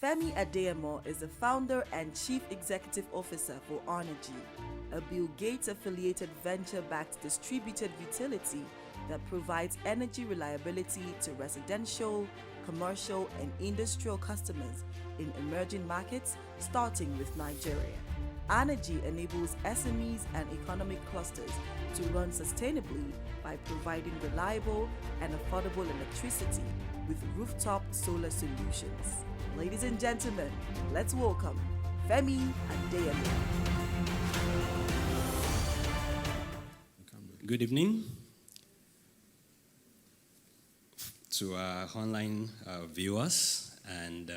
Femi Adeyemo is the founder and chief executive officer for Energy, a Bill Gates affiliated venture backed distributed utility that provides energy reliability to residential, commercial, and industrial customers in emerging markets, starting with Nigeria. Energy enables SMEs and economic clusters to run sustainably by providing reliable and affordable electricity with rooftop solar solutions. Ladies and gentlemen, let's welcome Femi Adeyemo. Good evening to our online viewers and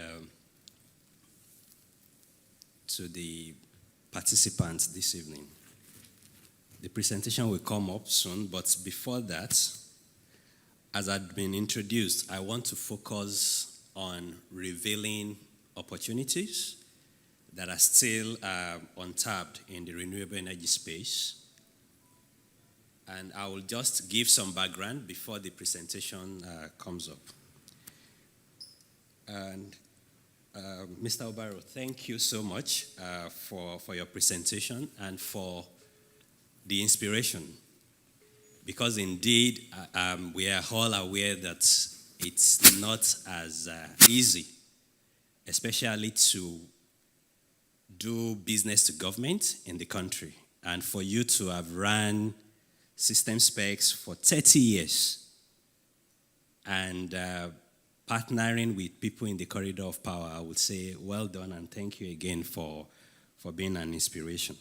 to the participants this evening. The presentation will come up soon, but before that, as I've been introduced, I want to focus on revealing opportunities that are still untapped in the renewable energy space. And I will just give some background before the presentation comes up. And Mr. Obaro, thank you so much for your presentation and for the inspiration. Because indeed, we are all aware that it's not as easy, especially to do business to government in the country. And for you to have run system specs for 30 years and partnering with people in the corridor of power, I would say well done and thank you again for being an inspiration.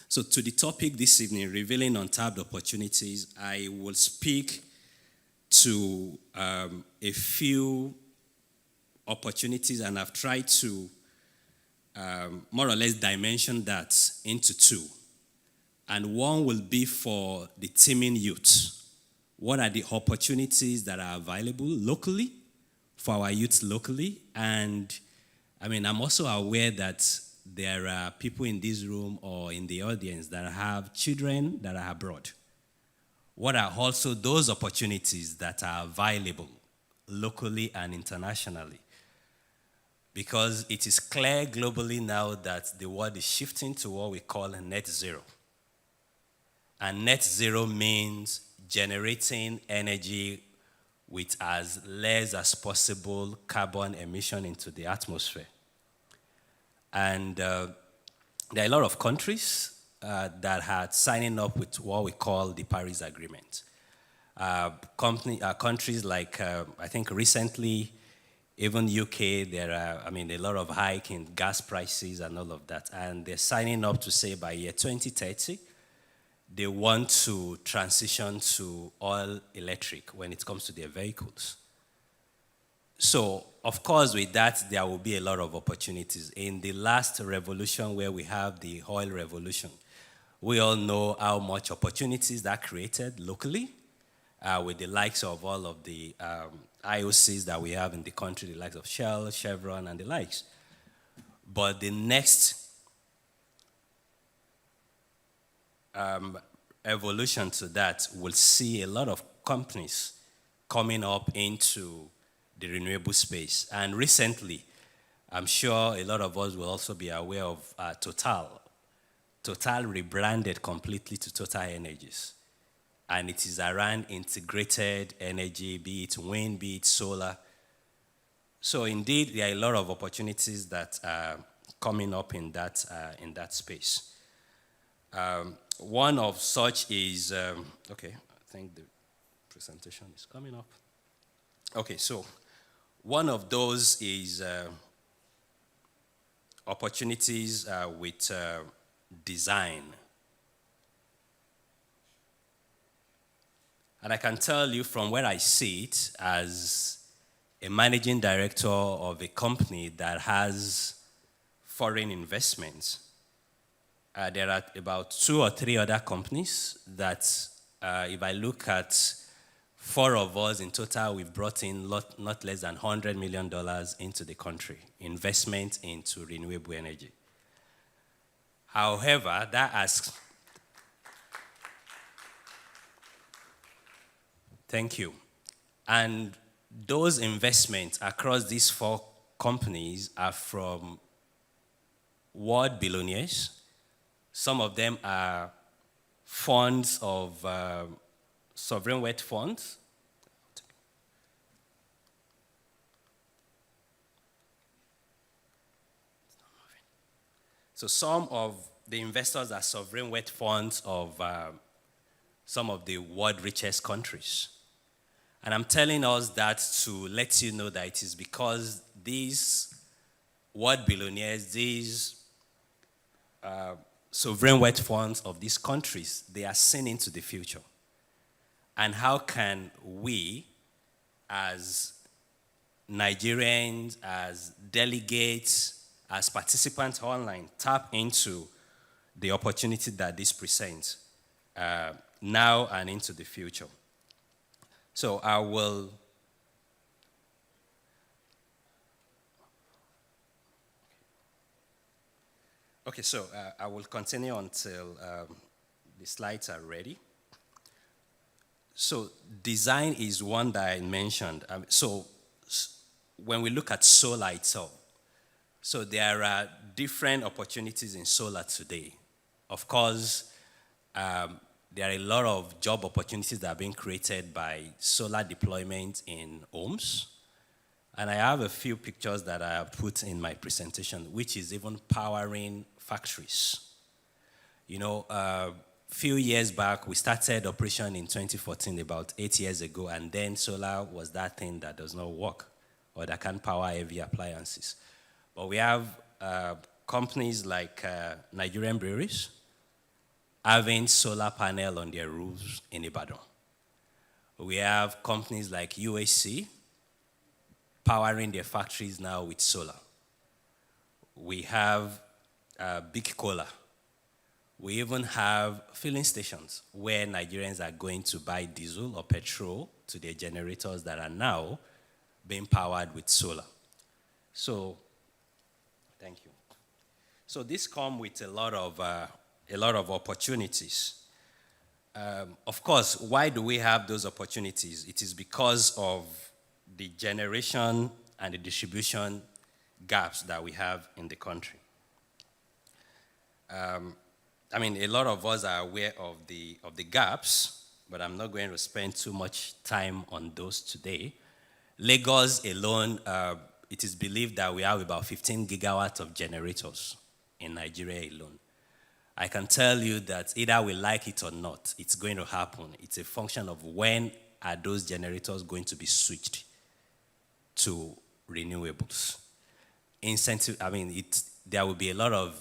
So to the topic this evening, revealing untapped opportunities, I will speak to a few opportunities, and I've tried to more or less dimension that into two. And one will be for the teeming youth. What are the opportunities that are available locally for our youth locally? And I'm also aware that there are people in this room or in the audience that have children that are abroad. What are also those opportunities that are available locally and internationally? Because it is clear globally now that the world is shifting to what we call a net zero. And net zero means generating energy with as less as possible carbon emission into the atmosphere. And there are a lot of countries that are signing up with what we call the Paris Agreement. Countries like, I think recently, even UK, there are, a lot of hike in gas prices and all of that. And they're signing up to say by year 2030, they want to transition to all electric when it comes to their vehicles. So, of course, with that, there will be a lot of opportunities. In the last revolution where we have the oil revolution, we all know how much opportunities that created locally with the likes of all of the IOCs that we have in the country, the likes of Shell, Chevron, and the likes. But the next evolution to that will see a lot of companies coming up into the renewable space. And recently, I'm sure a lot of us will also be aware of Total. Total rebranded completely to Total Energies. And it is around integrated energy, be it wind, be it solar. So indeed, there are a lot of opportunities that are coming up in that space. One of such is, I think the presentation is coming up. Okay, so one of those is opportunities with design. And I can tell you from where I see it as a managing director of a company that has foreign investments. There are about 2 or 3 other companies that, if I look at 4 of us in total, we've brought in not less than $100 million into the country, investment into renewable energy. However, that asks, thank you. And those investments across these 4 companies are from world billionaires. Some of them are funds of sovereign wealth funds. So some of the investors are sovereign wealth funds of some of the world richest countries. And I'm telling us that to let you know that it is because these world billionaires, these sovereign wealth funds of these countries, they are seeing into the future. And how can we, as Nigerians, as delegates, as participants online, tap into the opportunity that this presents now and into the future? So I will I will continue until the slides are ready. So design is one that I mentioned. When we look at solar itself, so there are different opportunities in solar today. Of course, there are a lot of job opportunities that are being created by solar deployment in homes. And I have a few pictures that I have put in my presentation, which is even powering factories. You know, a few years back, we started operation in 2014, about 8 years ago, and then solar was that thing that does not work or that can't power heavy appliances. But we have companies like Nigerian breweries having solar panel on their roofs in Ibadan. We have companies like UAC powering their factories now with solar. We have Big Cola. We even have filling stations where Nigerians are going to buy diesel or petrol to their generators that are now being powered with solar. So, thank you. So this comes with a lot of opportunities. Of course, why do we have those opportunities? It is because of the generation and the distribution gaps that we have in the country. A lot of us are aware of the gaps, but I'm not going to spend too much time on those today. Lagos alone, it is believed that we have about 15 gigawatts of generators in Nigeria alone. I can tell you that either we like it or not, it's going to happen. It's a function of when are those generators going to be switched to renewables. There will be a lot of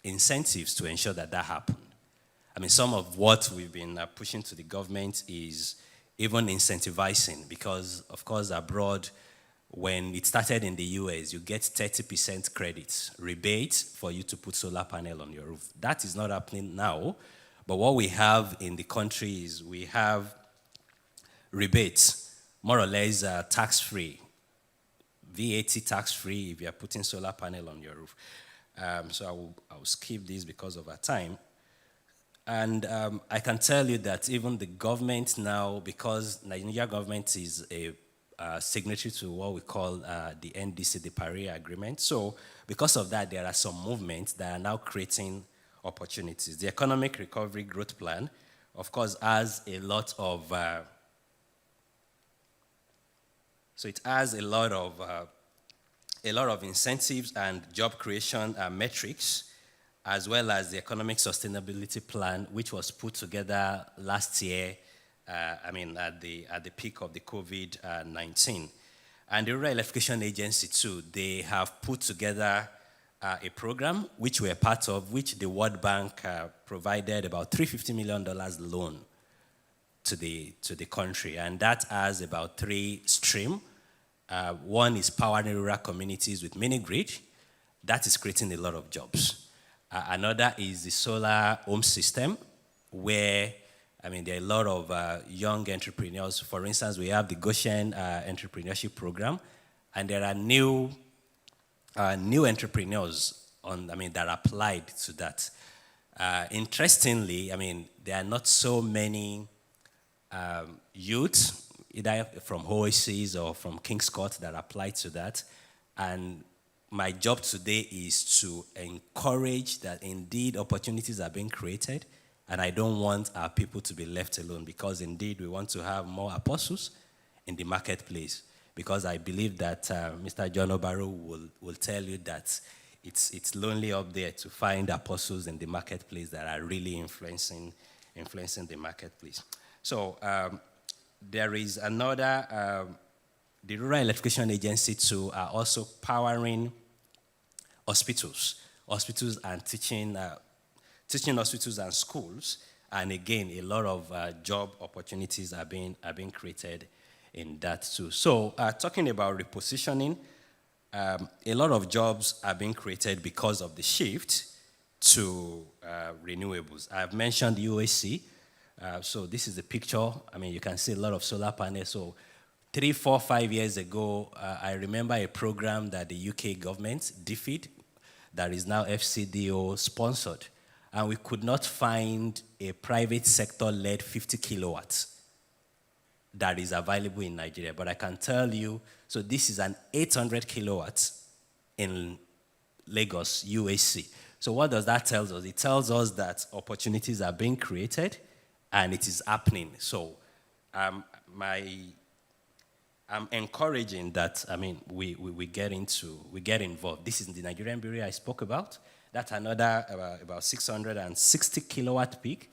incentives to ensure that happens. Some of what we've been pushing to the government is even incentivizing, because, of course, abroad, when it started in the US, you get 30% credits, rebate for you to put solar panel on your roof. That is not happening now, but what we have in the country is we have rebates, more or less tax-free, VAT tax-free if you are putting solar panel on your roof. So I will skip this because of our time. And I can tell you that even the government now, because Nigeria government is a signatory to what we call the NDC, the Paris Agreement. So because of that, there are some movements that are now creating opportunities. The Economic Recovery Growth Plan, of course, has a lot of incentives and job creation metrics, as well as the Economic Sustainability Plan, which was put together last year, at the peak of the COVID-19. And the Rural Electrification Agency, too, they have put together a program, which we're part of, which the World Bank provided about $350 million loan to the country. And that has about 3 streams. One is powering rural communities with mini-grid. That is creating a lot of jobs. Another is the solar home system, where there are a lot of young entrepreneurs. For instance, we have the Goshen Entrepreneurship Program, and there are new entrepreneurs that applied to that. Interestingly, there are not so many youth, either from OACs or from King's Court, that applied to that. And my job today is to encourage that indeed opportunities are being created, and I don't want our people to be left alone, because indeed we want to have more apostles in the marketplace. Because I believe that Mr. John Obaro will tell you that it's lonely up there to find apostles in the marketplace that are really influencing the marketplace. So there is another, the Rural Electrification Agency too are also powering hospitals and teaching hospitals and schools. And again, a lot of job opportunities are being created in that too. So talking about repositioning, a lot of jobs are being created because of the shift to renewables. I've mentioned UAC. So this is the picture. I mean, you can see a lot of solar panels. So 3, 4, 5 years ago, I remember a program that the UK government, DFID, that is now FCDO sponsored. And we could not find a private sector-led 50 kilowatts that is available in Nigeria. But I can tell you, so this is an 800 kilowatts in Lagos, UAC. So what does that tell us? It tells us that opportunities are being created and it is happening. So I'm encouraging that, I mean, we get involved. This is the Nigerian Bureau I spoke about. That's another about 660 kilowatt peak.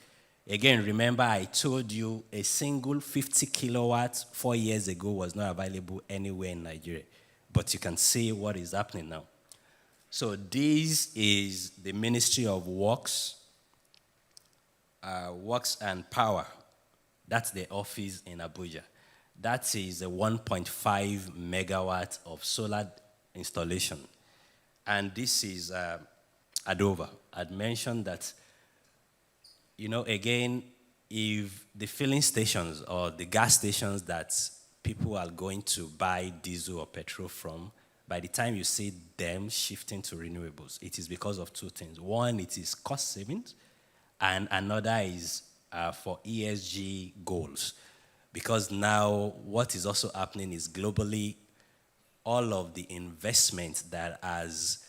Again, remember I told you a single 50 kilowatts 4 years ago was not available anywhere in Nigeria. But you can see what is happening now. So this is the Ministry of Works and Power. That's the office in Abuja. That is a 1.5 megawatt of solar installation. And this is Adova. I'd mentioned that, you know, again, if the filling stations or the gas stations that people are going to buy diesel or petrol from, by the time you see them shifting to renewables, it is because of two things. One, it is cost savings, and another is for ESG goals. Because now what is also happening is globally, all of the investment that has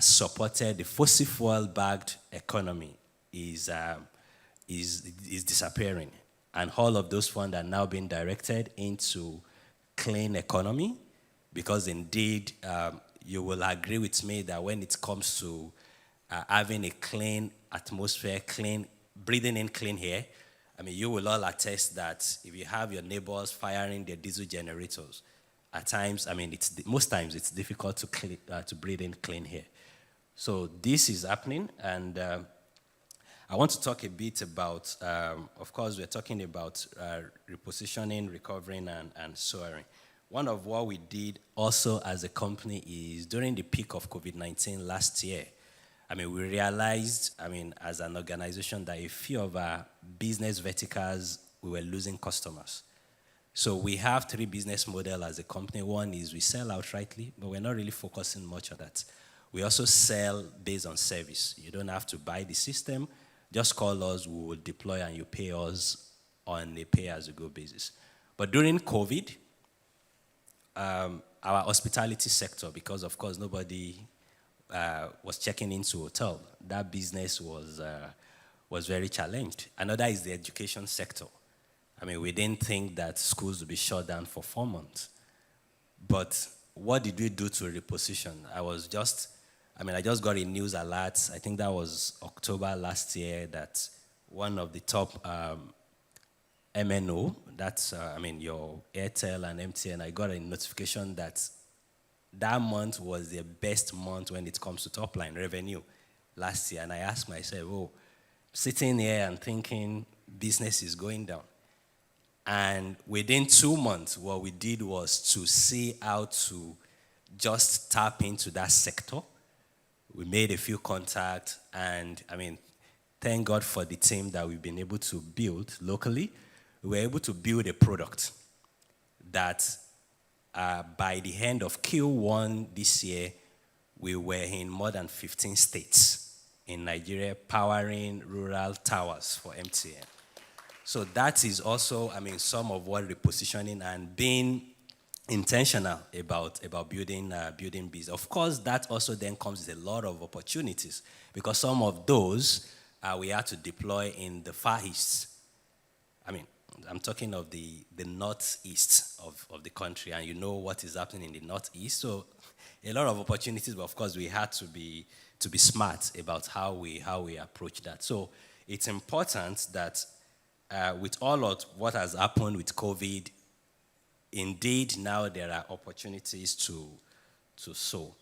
supported the fossil fuel-backed economy is disappearing. And all of those funds are now being directed into clean economy, because indeed, you will agree with me that when it comes to having a clean atmosphere, breathing in clean air, I mean, you will all attest that if you have your neighbors firing their diesel generators, at times, I mean, most times it's difficult to breathe in clean air. So this is happening, and I want to talk a bit about, of course, we're talking about repositioning, recovering, and soaring. One of what we did also as a company is during the peak of COVID-19 last year, I mean, we realized, I mean, as an organization that a few of our business verticals, we were losing customers. So we have 3 business models as a company. One is we sell outrightly, but we're not really focusing much on that. We also sell based on service. You don't have to buy the system. Just call us, we will deploy, and you pay us on a pay-as-you-go basis. But during COVID, our hospitality sector, because of course nobody was checking into hotel, that business was very challenged. Another is the education sector. I mean, we didn't think that schools would be shut down for 4 months. But what did we do to reposition? I just got a news alert. I think that was October last year that one of the top MNO, that's, your Airtel and MTN, I got a notification that month was their best month when it comes to top line revenue last year. And I asked myself, sitting here and thinking business is going down. And within 2 months, what we did was to see how to just tap into that sector. We made a few contacts, and thank God for the team that we've been able to build locally. We were able to build a product that by the end of Q1 this year, we were in more than 15 states in Nigeria powering rural towers for MTN. So that is also, some of what repositioning and being intentional about building business. Of course, that also then comes with a lot of opportunities because some of those we had to deploy in the Far East. I mean, I'm talking of the northeast of the country, and you know what is happening in the northeast. So, a lot of opportunities, but of course, we had to be smart about how we approach that. So, it's important that with all of what has happened with COVID, indeed now there are opportunities to sow.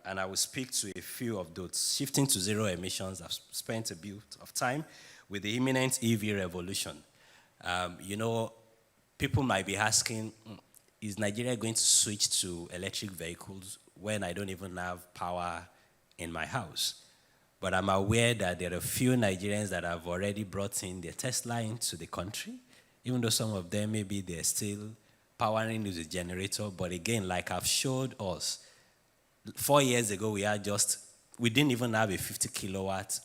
And I will speak to a few of those. Shifting to zero emissions, I've spent a bit of time with the imminent EV revolution. You know, people might be asking, is Nigeria going to switch to electric vehicles when I don't even have power in my house? But I'm aware that there are a few Nigerians that have already brought in their Tesla into the country, even though some of them maybe they're still powering with a generator. But again, like I've showed us, 4 years ago we didn't even have a 50 kilowatt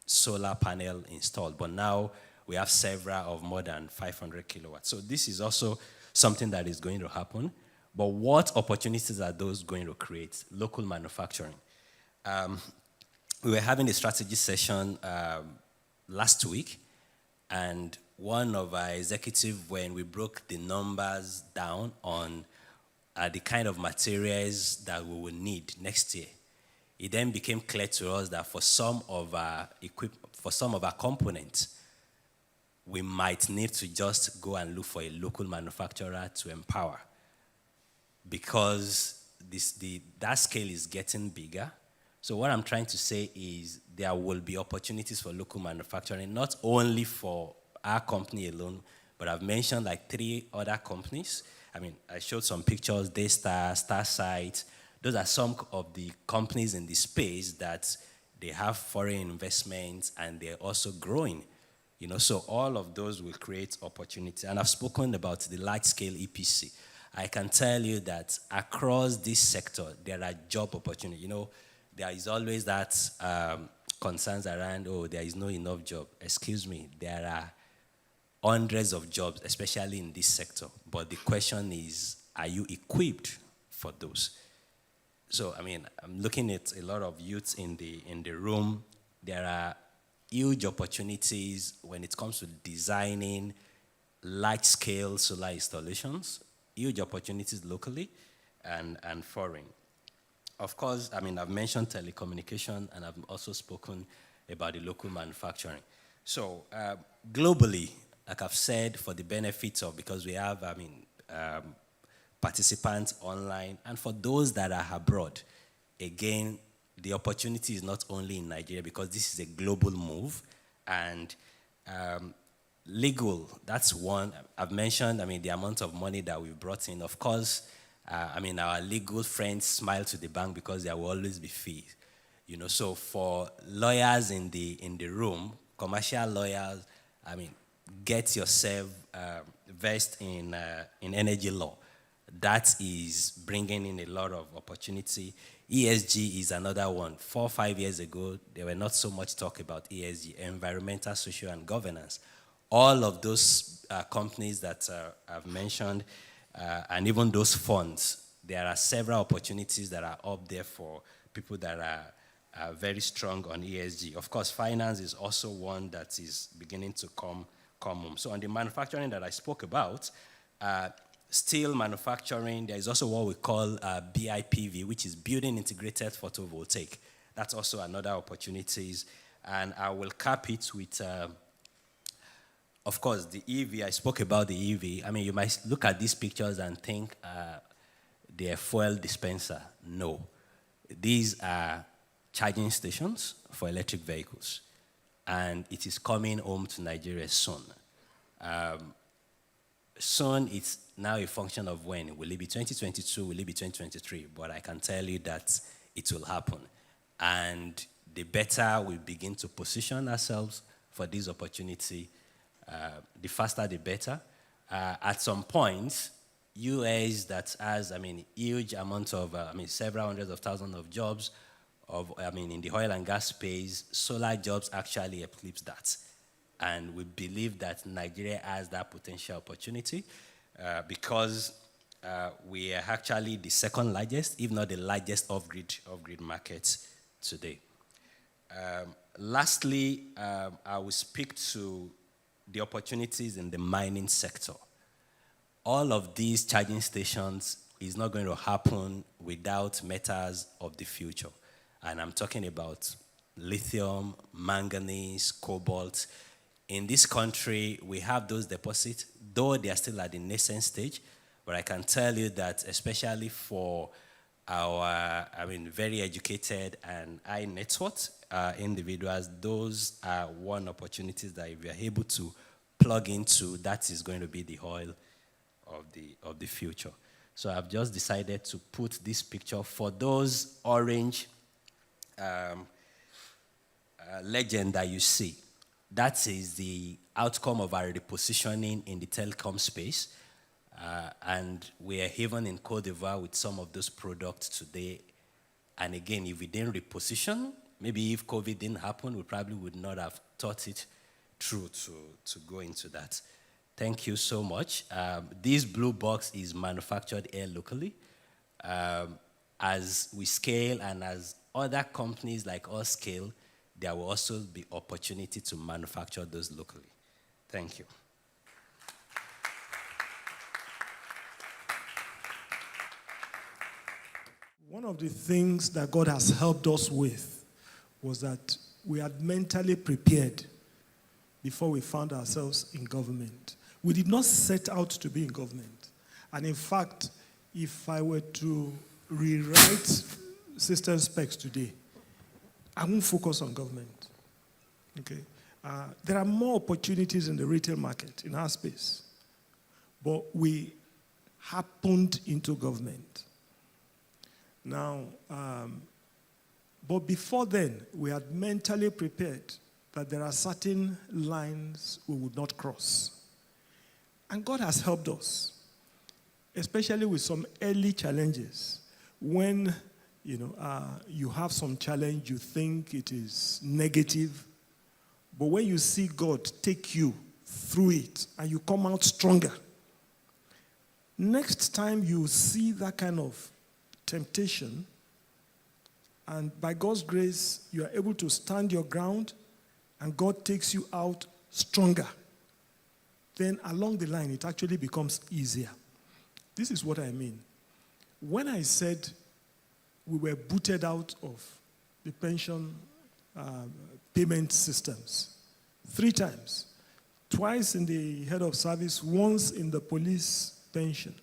solar panel installed, but now we have several of more than 500 kilowatts. So this is also something that is going to happen. But what opportunities are those going to create? Local manufacturing. We were having a strategy session last week, and one of our executives, when we broke the numbers down on the kind of materials that we will need next year, it then became clear to us that for some of our components, we might need to just go and look for a local manufacturer to empower, because that scale is getting bigger. So what I'm trying to say is there will be opportunities for local manufacturing, not only for our company alone, but I've mentioned like 3 other companies. I mean, I showed some pictures, Daystar, Starsight. Those are some of the companies in the space that they have foreign investments and they're also growing. You know, so all of those will create opportunity. And I've spoken about the large-scale EPC. I can tell you that across this sector, there are job opportunities. You know, there is always that concerns around, there is no enough job. Excuse me, there are hundreds of jobs, especially in this sector. But the question is, are you equipped for those? So, I mean, I'm looking at a lot of youths in the room. There are huge opportunities when it comes to designing large-scale solar installations, huge opportunities locally and foreign. Of course, I mean, I've mentioned telecommunication, and I've also spoken about the local manufacturing. So globally, like I've said, for the benefits of, because we have, participants online, and for those that are abroad, again, the opportunity is not only in Nigeria, because this is a global move, and legal, that's one. I've mentioned, the amount of money that we've brought in. Of course, our legal friends smile to the bank because there will always be fees. You know, so for lawyers in the room, commercial lawyers, get yourself versed in energy law. That is bringing in a lot of opportunity. ESG is another one. 4 or 5 years ago, there were not so much talk about ESG, environmental, social, and governance. All of those companies that I've mentioned, and even those funds, there are several opportunities that are up there for people that are very strong on ESG. Of course, finance is also one that is beginning to come home. So on the manufacturing that I spoke about, steel manufacturing, there is also what we call BIPV, which is Building Integrated Photovoltaic. That's also another opportunities. And I will cap it with, of course, the EV. I spoke about the EV. You might look at these pictures and think they're fuel dispenser. No. These are charging stations for electric vehicles. And it is coming home to Nigeria soon. Soon, it's now a function of when. Will it be 2022? Will it be 2023? But I can tell you that it will happen. And the better we begin to position ourselves for this opportunity, the faster the better. At some point, US that has, huge amount of, several hundreds of thousands of jobs, in the oil and gas space, solar jobs actually eclipse that. And we believe that Nigeria has that potential opportunity because we are actually the second largest, if not the largest off-grid market today. Lastly, I will speak to the opportunities in the mining sector. All of these charging stations is not going to happen without metals of the future. And I'm talking about lithium, manganese, cobalt. In this country, we have those deposits, though they are still at the nascent stage. But I can tell you that especially for our, very educated and high net worth individuals, those are one opportunities that if we are able to plug into, that is going to be the oil of the future. So I've just decided to put this picture for those orange legend that you see. That is the outcome of our repositioning in the telecom space. And we are even in Cote d'Ivoire with some of those products today. And again, if we didn't reposition, maybe if COVID didn't happen, we probably would not have thought it through to go into that. Thank you so much. This blue box is manufactured here locally. As we scale and as other companies like us scale, there will also be opportunity to manufacture those locally. Thank you. One of the things that God has helped us with was that we had mentally prepared before we found ourselves in government. We did not set out to be in government. And in fact, if I were to rewrite system specs today, I won't focus on government. Okay? There are more opportunities in the retail market in our space, but we happened into government. Now, but before then, we had mentally prepared that there are certain lines we would not cross. And God has helped us, especially with some early challenges. When you have some challenge, you think it is negative, but when you see God take you through it and you come out stronger, next time you see that kind of temptation, and by God's grace, you are able to stand your ground, and God takes you out stronger, then along the line, it actually becomes easier. This is what I mean. When I said we were booted out of the pension payment systems 3 times, twice in the head of service, once in the police pension,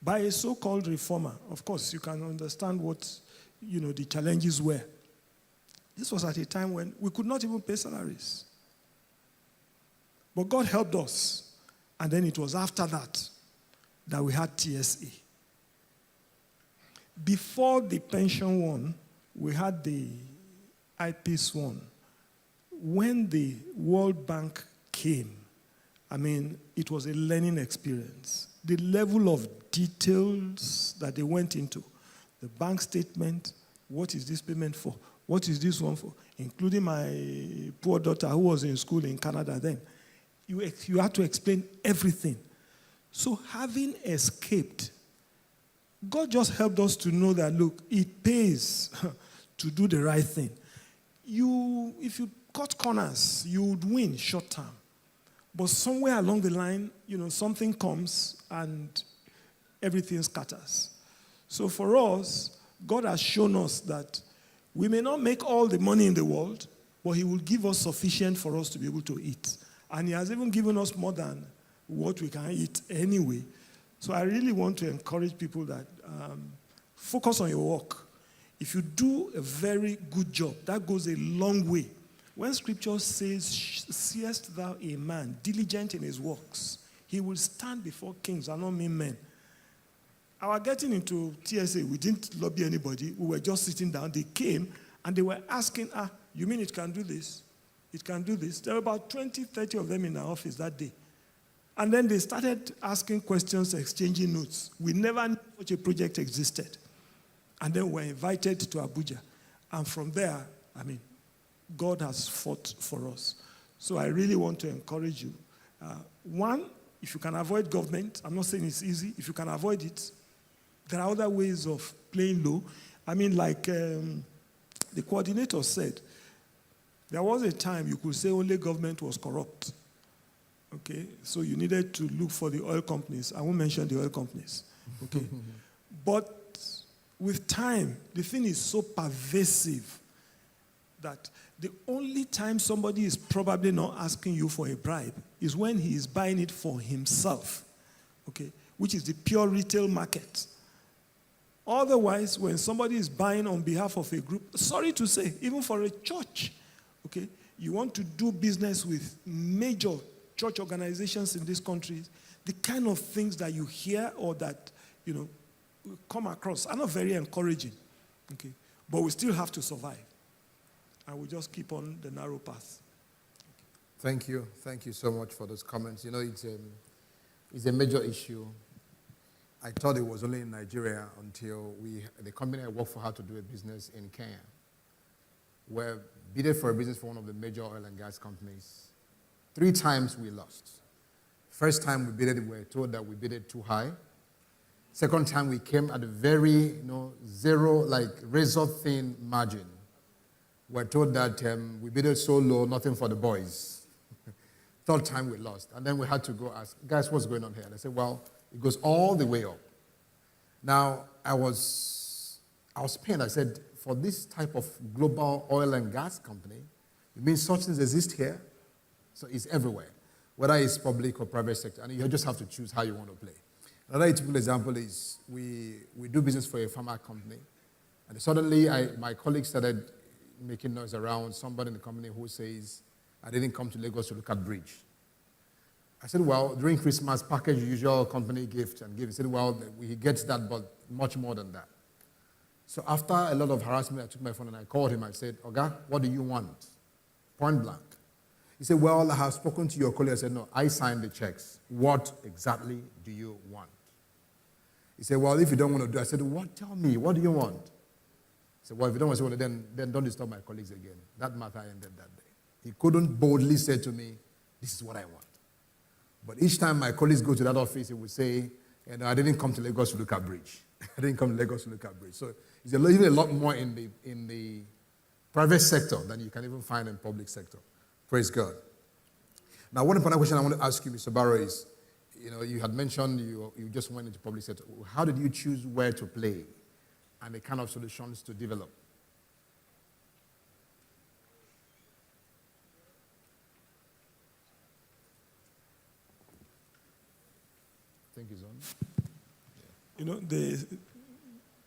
by a so-called reformer. Of course, you can understand what the challenges were. This was at a time when we could not even pay salaries. But God helped us. And then it was after that we had TSA. Before the pension one, we had the IPS one. When the World Bank came, it was a learning experience. The level of details that they went into, the bank statement, what is this payment for? What is this one for? Including my poor daughter who was in school in Canada then. You had to explain everything. So having escaped, God just helped us to know that, look, it pays to do the right thing. If you cut corners, you would win short term. But somewhere along the line, something comes and everything scatters. So for us, God has shown us that we may not make all the money in the world, but He will give us sufficient for us to be able to eat. And He has even given us more than what we can eat anyway. So I really want to encourage people that focus on your work. If you do a very good job, that goes a long way. When Scripture says, seest thou a man diligent in his works, he will stand before kings and not mere men. Our getting into TSA, we didn't lobby anybody. We were just sitting down. They came and they were asking, you mean it can do this? It can do this. There were about 20, 30 of them in our office that day. And then they started asking questions, exchanging notes. We never knew such a project existed. And then we were invited to Abuja. And from there, God has fought for us. So I really want to encourage you. One, if you can avoid government, I'm not saying it's easy. If you can avoid it, There are other ways of playing low. I mean, like the coordinator said, there was a time you could say only government was corrupt. Okay, so you needed to look for the oil companies. I won't mention the oil companies. Okay, but with time, the thing is so pervasive that the only time somebody is probably not asking you for a bribe is when he is buying it for himself. Okay, which is the pure retail market. Otherwise, when somebody is buying on behalf of a group, sorry to say, even for a church, okay, you want to do business with major church organizations in this country, the kind of things that you hear or that, come across are not very encouraging, okay? But we still have to survive. And we just keep on the narrow path. Thank you. Thank you so much for those comments. It's a major issue. I thought it was only in Nigeria until the company I work for had to do a business in Kenya. We're bidded for a business for one of the major oil and gas companies. 3 times we lost. First time we bidded, we were told that we bidded too high. Second time we came at a very, zero, like razor-thin margin. We're told that we bidded so low, nothing for the boys. Third time we lost. And then we had to go ask, guys, what's going on here? And I said, well, it goes all the way up. Now, I was pained. I said, for this type of global oil and gas company, it means such things exist here. So it's everywhere, whether it's public or private sector. And you just have to choose how you want to play. Another typical example is we do business for a pharma company. And suddenly my colleagues started making noise around somebody in the company who says, I didn't come to Lagos to look at bridge. I said, well, during Christmas, package your usual company gift and give. He said, well, he gets that, but much more than that. So after a lot of harassment, I took my phone and I called him. I said, Oga, what do you want? Point blank. He said, well, I have spoken to your colleague. I said, no, I signed the checks. What exactly do you want? He said, well, if you don't want to do it. I said, what? Tell me, what do you want? He said, well, if you don't want to do it, then don't disturb my colleagues again. That matter ended that day. He couldn't boldly say to me, this is what I want. But each time my colleagues go to that office, he would say, I didn't come to Lagos to look at bridge. I didn't come to Lagos to look at bridge. So it's even a lot more in the private sector than you can even find in public sector. Praise God. Now, one important question I want to ask you, Mr. Barrow, is, you had mentioned you just went into public sector. How did you choose where to play and the kind of solutions to develop? I think he's on.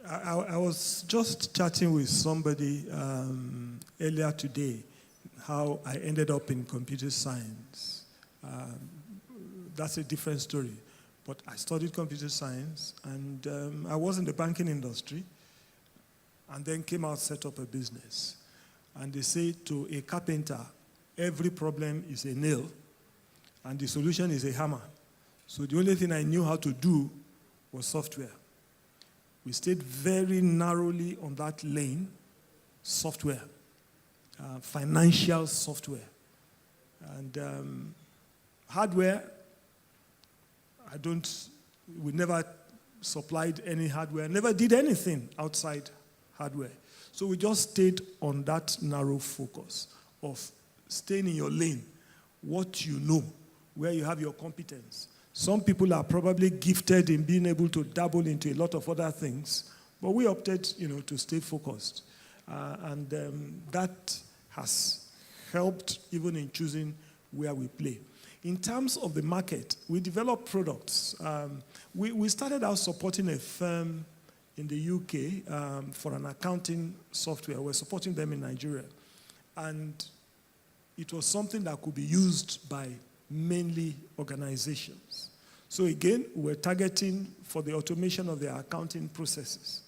I was just chatting with somebody earlier today, how I ended up in computer science. That's a different story. But I studied computer science, and I was in the banking industry, and then came out, set up a business. And they say to a carpenter, every problem is a nail, and the solution is a hammer. So the only thing I knew how to do was software. We stayed very narrowly on that lane, software, financial software. And hardware, we never supplied any hardware, never did anything outside hardware. So we just stayed on that narrow focus of staying in your lane, what you know, where you have your competence. Some people are probably gifted in being able to dabble into a lot of other things, but we opted, to stay focused. And that has helped even in choosing where we play. In terms of the market, we develop products. We started out supporting a firm in the UK for an accounting software. We're supporting them in Nigeria. And it was something that could be used by mainly organizations. So again, we're targeting for the automation of their accounting processes.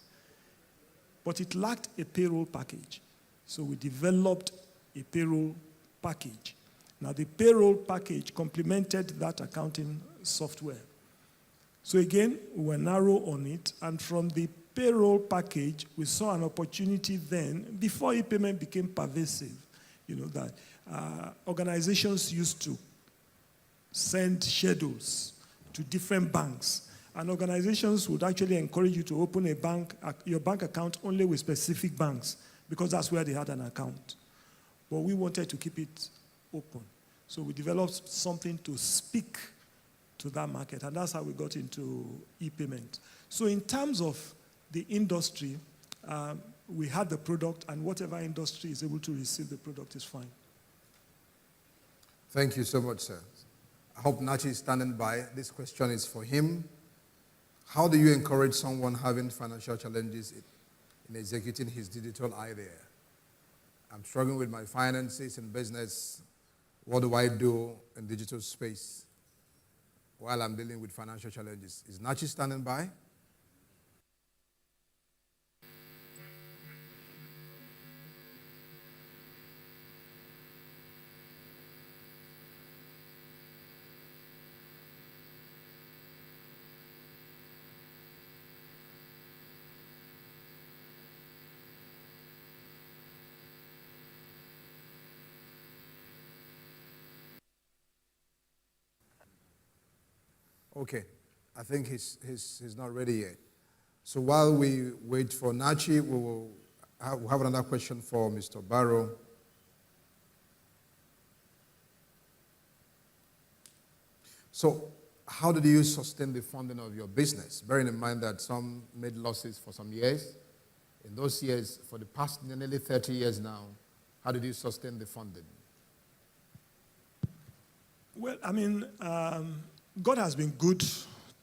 But it lacked a payroll package. So we developed a payroll package. Now the payroll package complemented that accounting software. So again, we were narrow on it, and from the payroll package, we saw an opportunity then, before e-payment became pervasive, that organizations used to send schedules to different banks, And organizations would actually encourage you to open your bank account only with specific banks because that's where they had an account. But we wanted to keep it open. So we developed something to speak to that market, and that's how we got into e-payment. So in terms of the industry, we had the product, and whatever industry is able to receive the product is fine. Thank you so much, sir. I hope Nachi is standing by. This question is for him. How do you encourage someone having financial challenges in executing his digital idea? I'm struggling with my finances and business. What do I do in digital space while I'm dealing with financial challenges? Is Nachi standing by? Okay, I think he's not ready yet. So while we wait for Nachi, we'll have another question for Mr. Barrow. So how did you sustain the funding of your business? Bearing in mind that some made losses for some years. In those years, for the past nearly 30 years now, how did you sustain the funding? Well, I mean, God has been good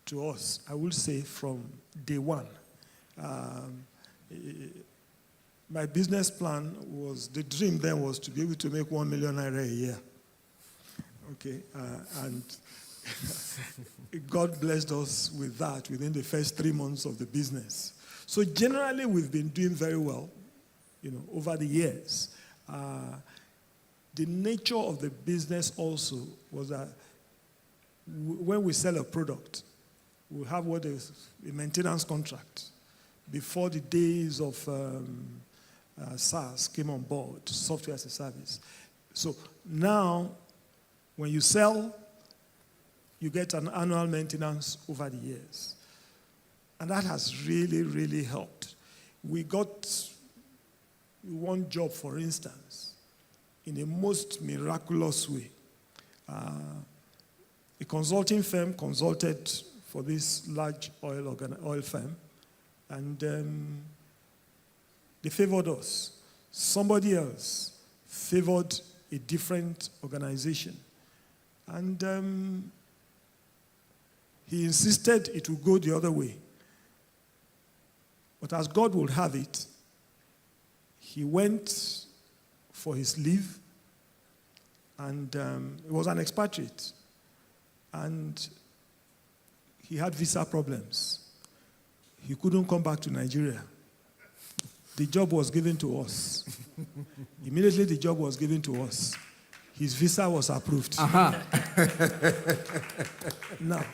to us, I will say, from day one. My business plan was, the dream then was to be able to make 1 million naira a year. Okay, and God blessed us with that within the first 3 months of the business. So generally, we've been doing very well, over the years. The nature of the business also was that when we sell a product, we have what is a maintenance contract. Before the days of SaaS came on board, software as a service. So now, when you sell, you get an annual maintenance over the years. And that has really, really helped. We got one job, for instance, in a most miraculous way. A consulting firm consulted for this large oil firm, and they favored us. Somebody else favored a different organization. And he insisted it would go the other way. But as God would have it, he went for his leave, and he was an expatriate. And he had visa problems. He couldn't come back to Nigeria. The job was given to us. Immediately the job was given to us. His visa was approved. Now,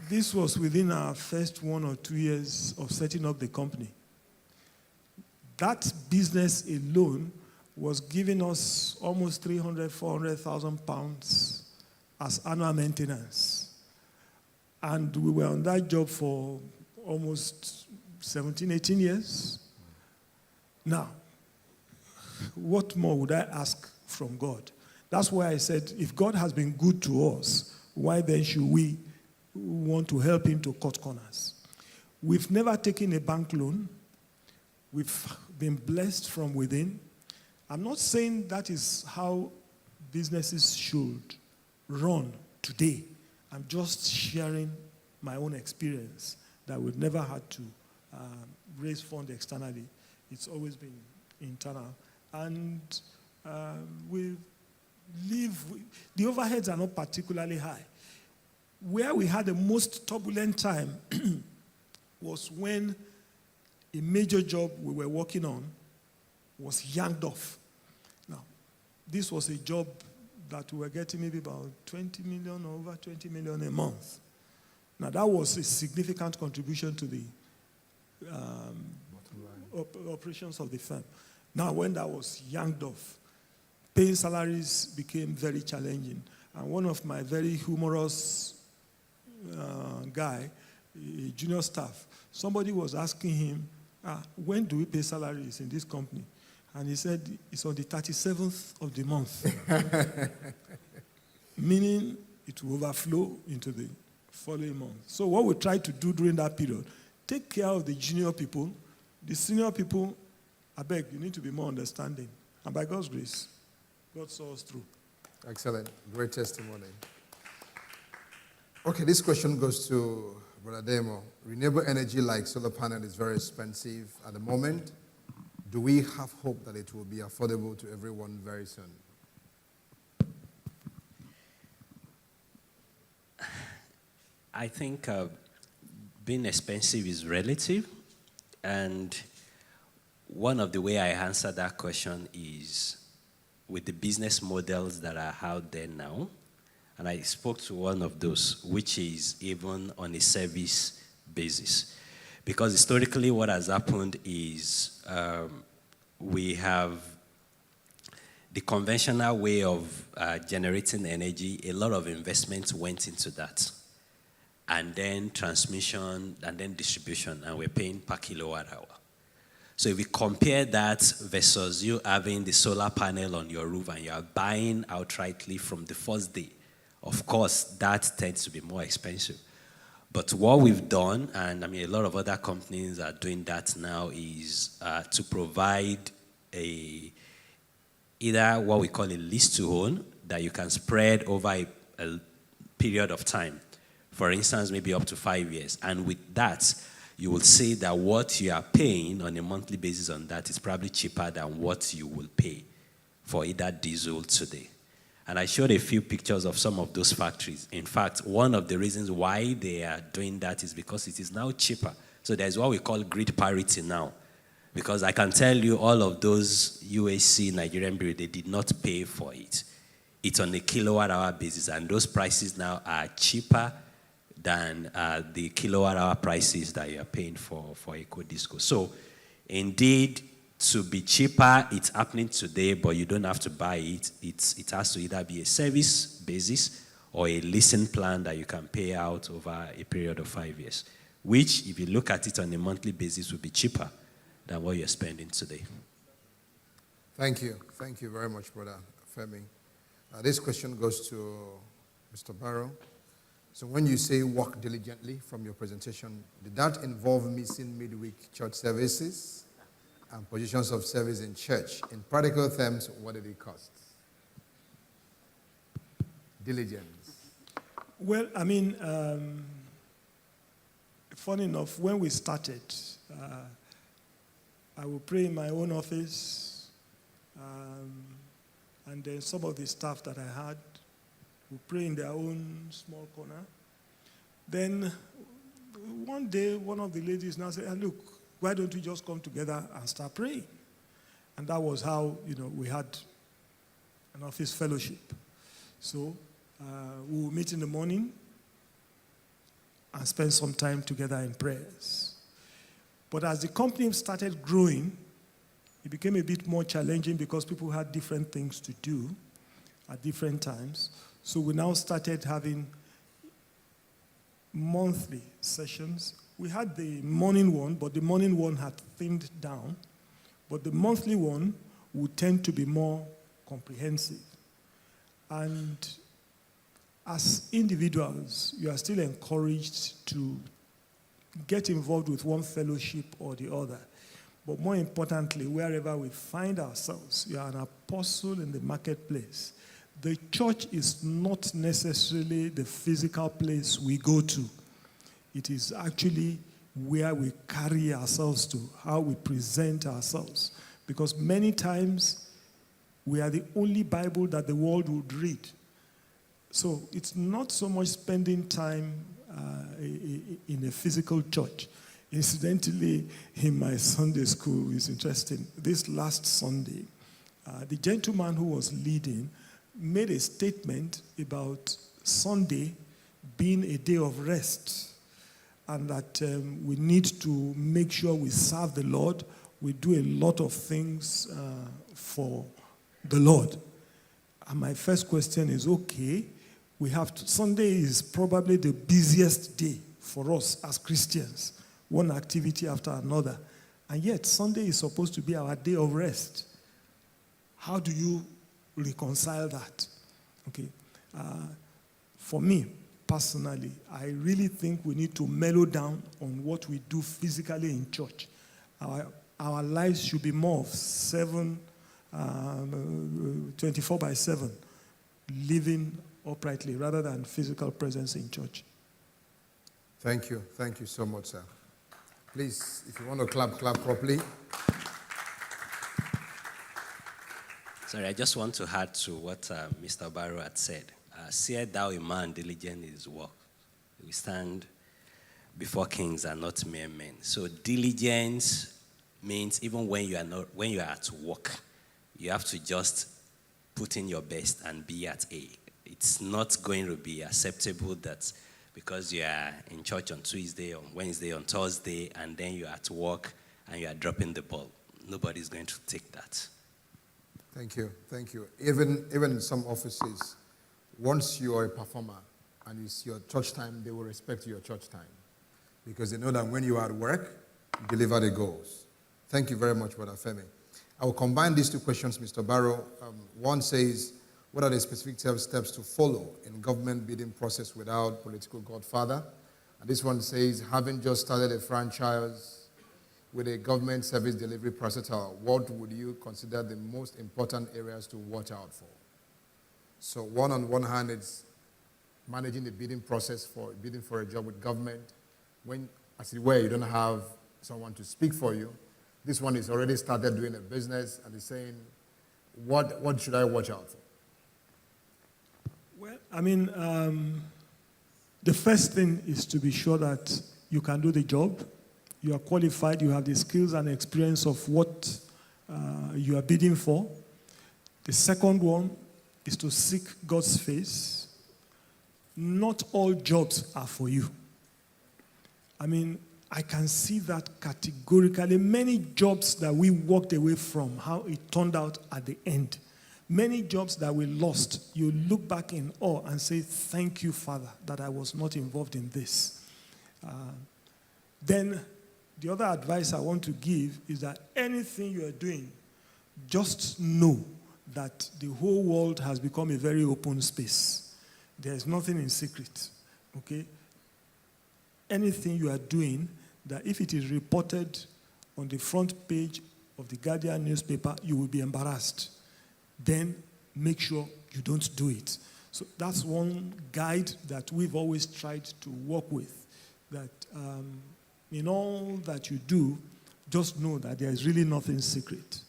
this was within our first 1 or 2 years of setting up the company. That business alone was giving us almost 300,000, 400,000 pounds as annual maintenance. And we were on that job for almost 17, 18 years. Now, what more would I ask from God? That's why I said, if God has been good to us, why then should we want to help him to cut corners? We've never taken a bank loan. We've been blessed from within. I'm not saying that is how businesses should run today. I'm just sharing my own experience that we've never had to raise funds externally. It's always been internal. And the overheads are not particularly high. Where we had the most turbulent time was when a major job we were working on was yanked off. Now, this was a job that we were getting maybe about 20 million or over 20 million a month. Now, that was a significant contribution to the operations of the firm. Now, when that was yanked off, paying salaries became very challenging. And one of my very humorous guy a junior staff. Somebody was asking him, when do we pay salaries in this company? And he said, it's on the 37th of the month. Meaning it will overflow into the following month. So what we try to do during that period, take care of the junior people. The senior people, I beg, you need to be more understanding. And by God's grace, God saw us through. Excellent. Great testimony. Okay, this question goes to Brother Adeyemo. Renewable energy like solar panel is very expensive at the moment. Do we have hope that it will be affordable to everyone very soon? I think being expensive is relative, and one of the way I answer that question is with the business models that are out there now, and I spoke to one of those, which is even on a service basis. Because historically what has happened is we have the conventional way of generating energy, a lot of investments went into that. And then transmission, and then distribution, and we're paying per kilowatt hour. So if we compare that versus you having the solar panel on your roof and you are buying outrightly from the first day, of course, that tends to be more expensive. But what we've done, and I mean a lot of other companies are doing that now, is to provide either what we call a lease to own that you can spread over a period of time. For instance, maybe up to 5 years. And with that, you will see that what you are paying on a monthly basis on that is probably cheaper than what you will pay for either diesel today. And I showed a few pictures of some of those factories. In fact, one of the reasons why they are doing that is because it is now cheaper. So there's what we call grid parity now. Because I can tell you all of those UAC Nigerian Bureau, they did not pay for it. It's on a kilowatt hour basis, and those prices now are cheaper than the kilowatt hour prices that you are paying for EcoDisco. So indeed, to be cheaper, it's happening today, but you don't have to buy it. It has to either be a service basis or a leasing plan that you can pay out over a period of 5 years, which, if you look at it on a monthly basis, will be cheaper than what you're spending today. Thank you. Thank you very much, Brother Femi. This question goes to Mr. Barrow. So when you say work diligently from your presentation, did that involve missing midweek church services and positions of service in church? In practical terms, what did it cost? Diligence. Well, I mean, funny enough, when we started, I would pray in my own office, and then some of the staff that I had would pray in their own small corner. Then one day, one of the ladies now said, look, why don't we just come together and start praying? And that was how, we had an office fellowship. So we would meet in the morning and spend some time together in prayers. But as the company started growing, it became a bit more challenging because people had different things to do at different times. So we now started having monthly sessions. We had the morning one, but the morning one had thinned down. But the monthly one would tend to be more comprehensive. And as individuals, you are still encouraged to get involved with one fellowship or the other. But more importantly, wherever we find ourselves, you are an apostle in the marketplace. The church is not necessarily the physical place we go to. It is actually where we carry ourselves to, how we present ourselves. Because many times, we are the only Bible that the world would read. So it's not so much spending time in a physical church. Incidentally, in my Sunday school, it's interesting. This last Sunday, the gentleman who was leading made a statement about Sunday being a day of rest, and that we need to make sure we serve the Lord. We do a lot of things for the Lord. And my first question is, okay, Sunday is probably the busiest day for us as Christians, one activity after another. And yet, Sunday is supposed to be our day of rest. How do you reconcile that? Okay. For me, personally, I really think we need to mellow down on what we do physically in church. Our lives should be more of 24/7, living uprightly rather than physical presence in church. Thank you. Thank you so much, sir. Please, if you want to clap properly. Sorry, I just want to add to what Mr. Barrow had said. Seest thou a man diligent in his work? We stand before kings and not mere men. So diligence means even when you are at work, you have to just put in your best and be at A. It's not going to be acceptable that because you are in church on Tuesday, on Wednesday, on Thursday, and then you're at work and you are dropping the ball. Nobody's going to take that. Thank you. Thank you. Even in some offices, once you are a performer and it's your church time, they will respect your church time because they know that when you are at work, you deliver the goals. Thank you very much, Brother Femi. I will combine these two questions, Mr. Barrow. One says, what are the specific steps to follow in government bidding process without political godfather? And this one says, having just started a franchise with a government service delivery process, what would you consider the most important areas to watch out for? So on one hand, it's managing the bidding process for bidding for a job with government. When, as it were, you don't have someone to speak for you. This one is already started doing a business and is saying, what should I watch out for? Well, I mean, the first thing is to be sure that you can do the job. You are qualified, you have the skills and experience of what you are bidding for. The second one is to seek God's face. Not all jobs are for you. I mean, I can see that categorically. Many jobs that we walked away from, how it turned out at the end. Many jobs that we lost, you look back in awe and say, thank you, Father, that I was not involved in this. Then the other advice I want to give is that anything you are doing, just know that the whole world has become a very open space. There is nothing in secret, okay? Anything you are doing, that if it is reported on the front page of the Guardian newspaper, you will be embarrassed. Then make sure you don't do it. So that's one guide that we've always tried to work with, that in all that you do, just know that there is really nothing secret.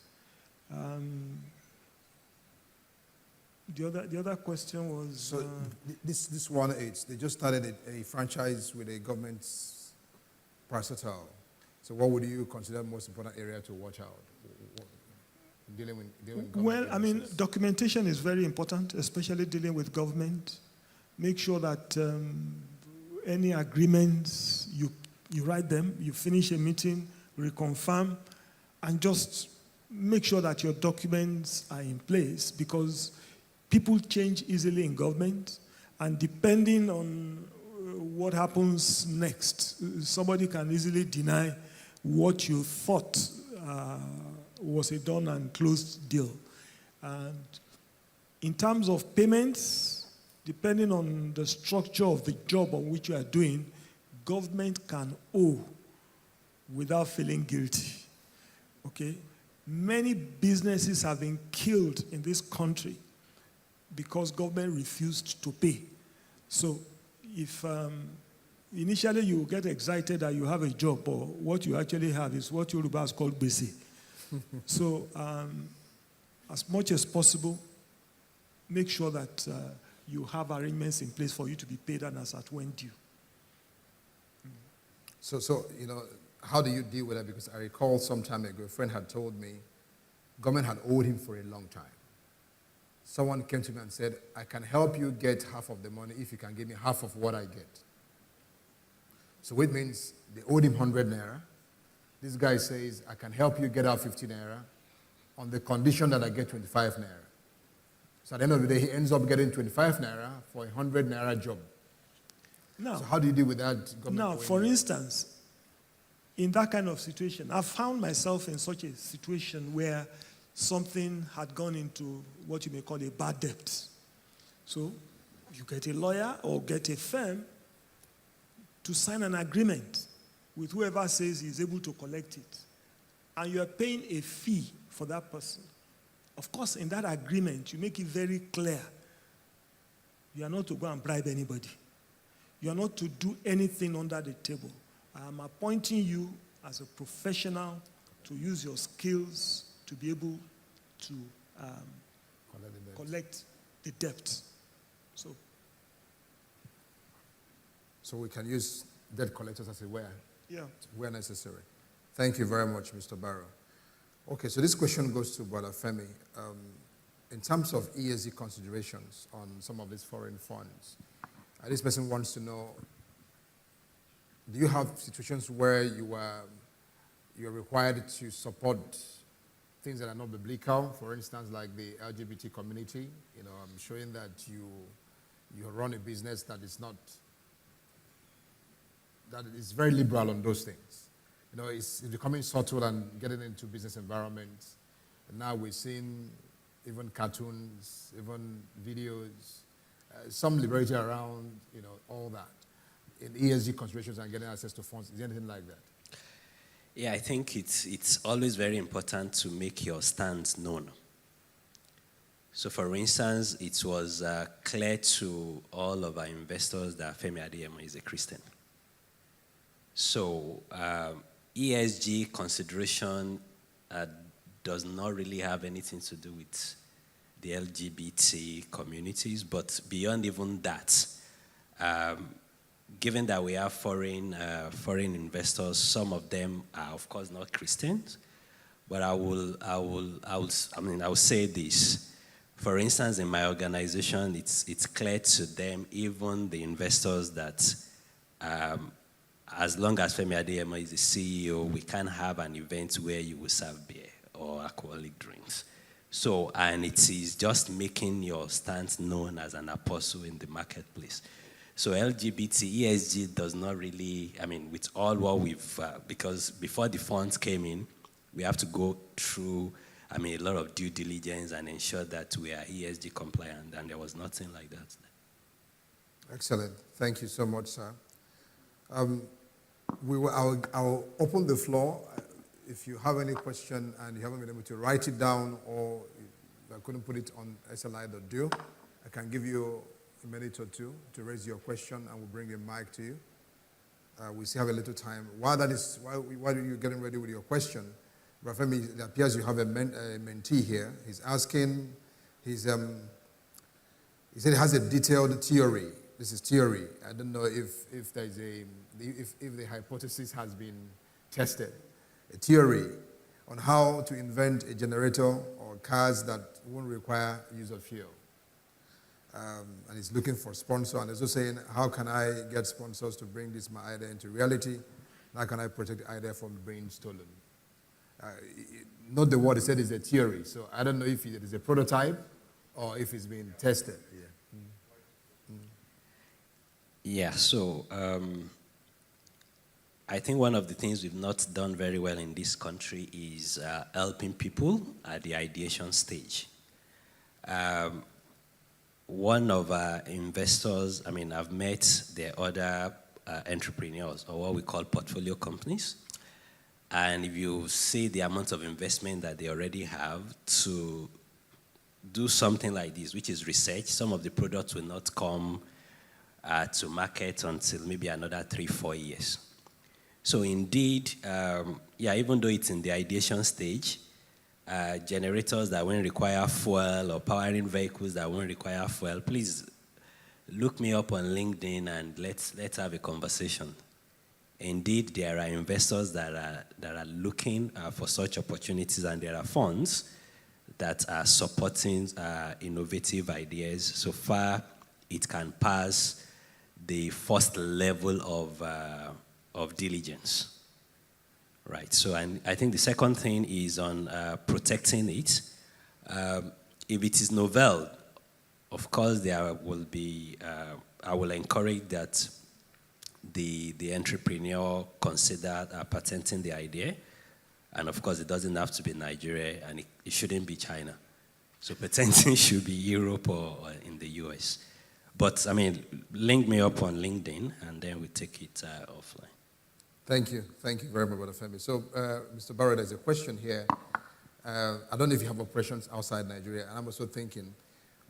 The other question was... So this one, they just started a franchise with a government parastatal. So what would you consider the most important area to watch out? Dealing with well, I mean, documentation is very important, especially dealing with government. Make sure that any agreements, you write them, you finish a meeting, reconfirm, and just make sure that your documents are in place, because people change easily in government, and depending on what happens next, somebody can easily deny what you thought was a done and closed deal. And in terms of payments, depending on the structure of the job on which you are doing, government can owe without feeling guilty. Okay? Many businesses have been killed in this country because government refused to pay. So if initially you get excited that you have a job, or what you actually have is what Yorubas call bese. So as much as possible, make sure that you have arrangements in place for you to be paid and as at when due. So how do you deal with that? Because I recall some time ago, a friend had told me government had owed him for a long time. Someone came to me and said, I can help you get half of the money if you can give me half of what I get. So it means they owed him 100 naira. This guy says, I can help you get out 50 naira on the condition that I get 25 naira. So at the end of the day, he ends up getting 25 naira for a 100 naira job. Now, so how do you deal with that? Now, for instance, in that kind of situation, I found myself in such a situation where something had gone into what you may call a bad debt. So you get a lawyer or get a firm to sign an agreement with whoever says he's able to collect it. And you are paying a fee for that person. Of course, in that agreement, you make it very clear you are not to go and bribe anybody. You are not to do anything under the table. I am appointing you as a professional to use your skills to be able to collect the debt. So we can use debt collectors as it were, where necessary. Thank you very much, Mr. Barrow. Okay, so this question goes to Brother Femi. In terms of ESG considerations on some of these foreign funds, this person wants to know, do you have situations where you are required to support things that are not biblical? For instance, like the LGBT community, I'm showing that you run a business that is very liberal on those things. It's becoming subtle and getting into business environments. And now we're seeing even cartoons, even videos, some liberty around, all that. In ESG considerations and getting access to funds, is there anything like that? Yeah, I think it's always very important to make your stance known. So, for instance, it was clear to all of our investors that Femi Adeyemo is a Christian. So, ESG consideration does not really have anything to do with the LGBT communities, but beyond even that, given that we have foreign investors, some of them are of course not Christians, but I will say this. For instance, in my organization, it's clear to them, even the investors, that as long as Femi Adeyemo is the CEO, we can't have an event where you will serve beer or alcoholic drinks. So, and it is just making your stance known as an apostle in the marketplace. So LGBT, ESG does not really, with all what we've, because before the funds came in, we have to go through, a lot of due diligence and ensure that we are ESG compliant, and there was nothing like that. Excellent. Thank you so much, sir. I'll open the floor. If you have any question and you haven't been able to write it down, or I couldn't put it on SLI.do, I can give you a minute or two to raise your question, and we'll bring a mic to you. We still have a little time. While you're getting ready with your question, Femi, it appears you have a mentee here. He's asking, he said he has a detailed theory. This is theory. I don't know if the hypothesis has been tested. A theory on how to invent a generator or cars that won't require use of fuel. And he's looking for sponsors, and he's also saying, how can I get sponsors to bring my idea into reality? How can I protect the idea from being stolen? Not the word he said is a theory, so I don't know if it is a prototype or if it's been tested. Yeah, so I think one of the things we've not done very well in this country is helping people at the ideation stage. One of our investors, I've met their other entrepreneurs, or what we call portfolio companies. And if you see the amount of investment that they already have to do something like this, which is research, some of the products will not come to market until maybe another 3-4 years. So indeed, even though it's in the ideation stage, generators that won't require fuel or powering vehicles that won't require fuel, please look me up on LinkedIn and let's have a conversation. Indeed, there are investors that are looking for such opportunities, and there are funds that are supporting innovative ideas. So far, it can pass the first level of diligence. Right, so I think the second thing is on protecting it. If it is novel, of course there will be, I will encourage that the entrepreneur considered patenting the idea. And of course, it doesn't have to be Nigeria, and it shouldn't be China. So patenting should be Europe or in the US. But I mean, link me up on LinkedIn, and then we take it offline. Thank you very much, Brother Femi. So, Mr. Barrow, there's a question here. I don't know if you have operations outside Nigeria, and I'm also thinking,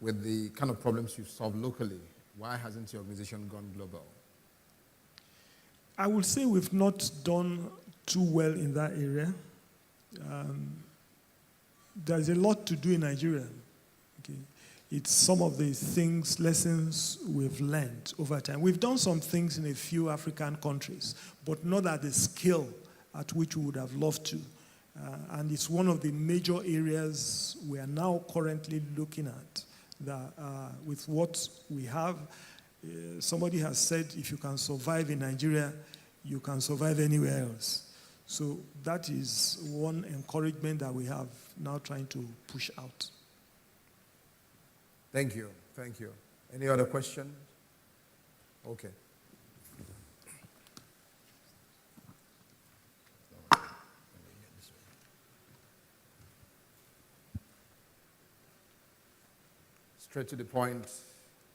with the kind of problems you've solved locally, why hasn't your organization gone global? I would say we've not done too well in that area. There's a lot to do in Nigeria. Okay. It's some of the lessons we've learned over time. We've done some things in a few African countries, but not at the scale at which we would have loved to. And it's one of the major areas we are now currently looking at. That with what we have, somebody has said if you can survive in Nigeria, you can survive anywhere else. So that is one encouragement that we have now trying to push out. Thank you. Any other questions? Okay. Straight to the point.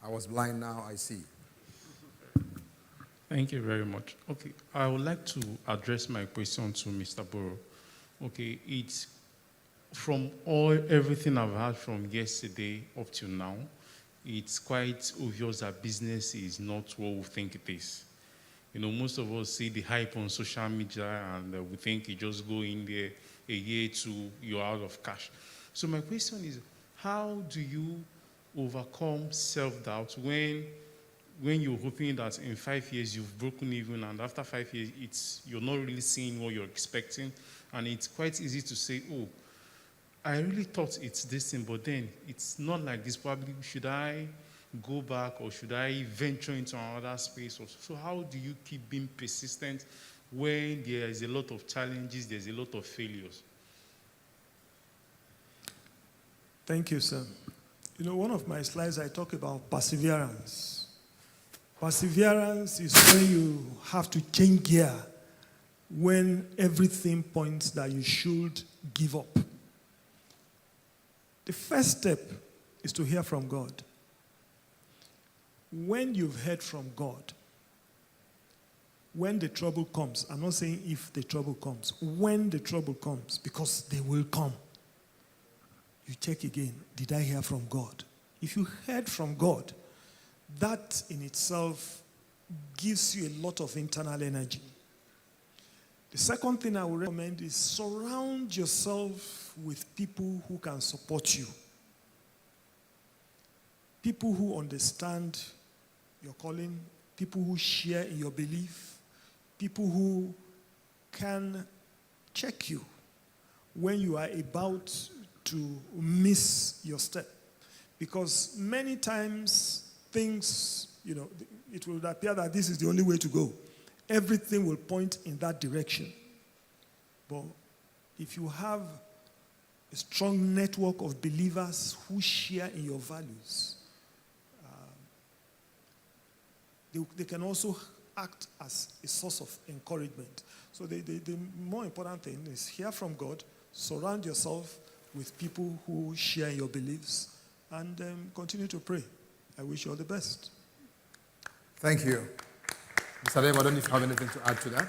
I was blind, now I see. Thank you very much. Okay, I would like to address my question to Mr. Burrow. Okay, it's from everything I've heard from yesterday up till now, it's quite obvious that business is not what we think it is. You know, most of us see the hype on social media and we think you just go in there a year to you're out of cash. So my question is, how do you overcome self-doubt when you're hoping that in 5 years you've broken even, and after 5 years you're not really seeing what you're expecting, and it's quite easy to say, oh, I really thought it's this thing, but then it's not like this. Probably should I go back or should I venture into another space? So how do you keep being persistent when there is a lot of challenges, there's a lot of failures? Thank you, sir. You know, one of my slides I talk about perseverance. Perseverance is when you have to change gear when everything points that you should give up. The first step is to hear from God. When you've heard from God, when the trouble comes, I'm not saying if the trouble comes, when the trouble comes, because they will come, you check again, did I hear from God? If you heard from God, that in itself gives you a lot of internal energy. The second thing I would recommend is surround yourself with people who can support you. People who understand your calling, people who share in your belief, people who can check you when you are about to miss your step. Because many times things, it will appear that this is the only way to go. Everything will point in that direction. But if you have a strong network of believers who share in your values, they can also act as a source of encouragement. So the more important thing is hear from God, surround yourself with people who share your beliefs, and continue to pray. I wish you all the best. Thank you. Mr. Adeyemo, I don't know if you have anything to add to that.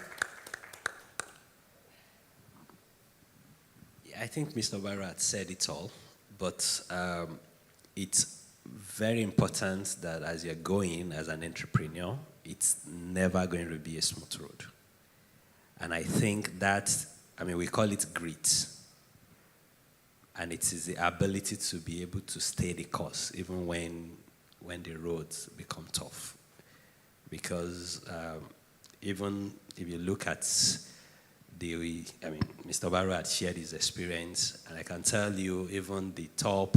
Yeah, I think Mr. Barrett said it all, but it's very important that as you're going as an entrepreneur, it's never going to be a smooth road. And I think that, we call it grit. And it is the ability to be able to stay the course, even when the roads become tough. Because even if you look at Mr. Barrow had shared his experience, and I can tell you, even the top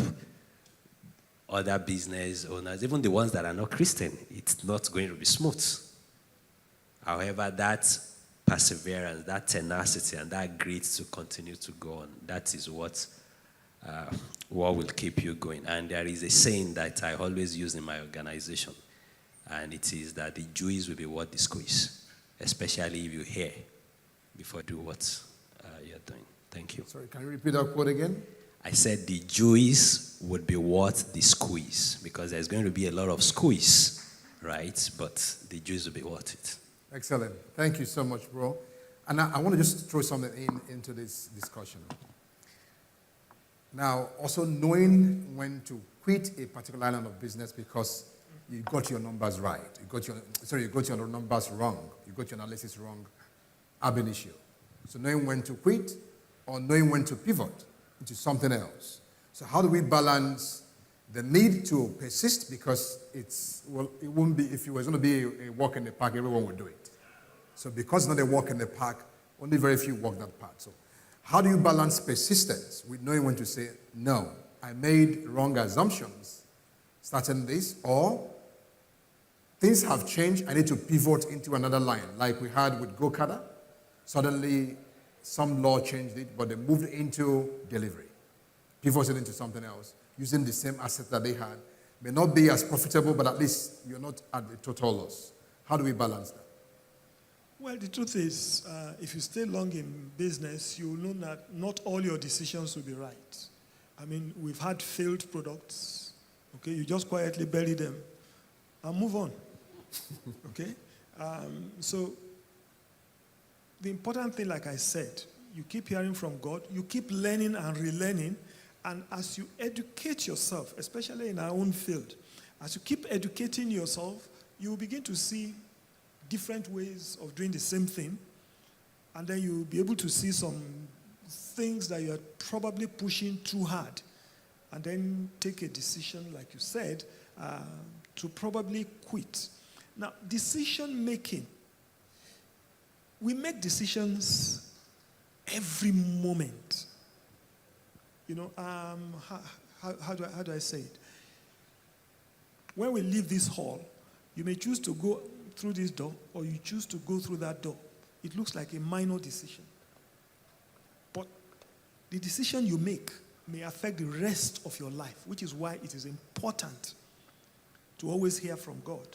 other business owners, even the ones that are not Christian, it's not going to be smooth. However, that perseverance, that tenacity, and that grit to continue to go on, that is what will keep you going. And there is a saying that I always use in my organization. and it is that the juice will be worth the squeeze, especially if you hear before do what you're doing. Thank you. Sorry, can you repeat that quote again? I said the juice would be worth the squeeze, because there's going to be a lot of squeeze, right? But the juice will be worth it. Excellent. Thank you so much, bro. And I want to just throw something into this discussion. Now, also knowing when to quit a particular line of business because you got your numbers right. You got your numbers wrong. You got your analysis wrong. Ab initio. So knowing when to quit or knowing when to pivot into something else. So how do we balance the need to persist, because it won't be, if it was going to be a walk in the park, everyone would do it. So because it's not a walk in the park, only very few walk that path. So how do you balance persistence with knowing when to say, no, I made wrong assumptions starting this, or things have changed, I need to pivot into another line, like we had with Gokada. Suddenly, some law changed it, but they moved into delivery, pivoted into something else, using the same assets that they had. May not be as profitable, but at least you're not at a total loss. How do we balance that? Well, the truth is, if you stay long in business, you know that not all your decisions will be right. I mean, we've had failed products. Okay, you just quietly bury them and move on. Okay, so the important thing, like I said, you keep hearing from God, you keep learning and relearning, and as you educate yourself, especially in our own field, as you keep educating yourself, you will begin to see different ways of doing the same thing, and then you'll be able to see some things that you're probably pushing too hard, and then take a decision, like you said, to probably quit. Now, decision making. We make decisions every moment. You know, how do I say it? When we leave this hall, you may choose to go through this door, or you choose to go through that door. It looks like a minor decision. But the decision you make may affect the rest of your life, which is why it is important to always hear from God.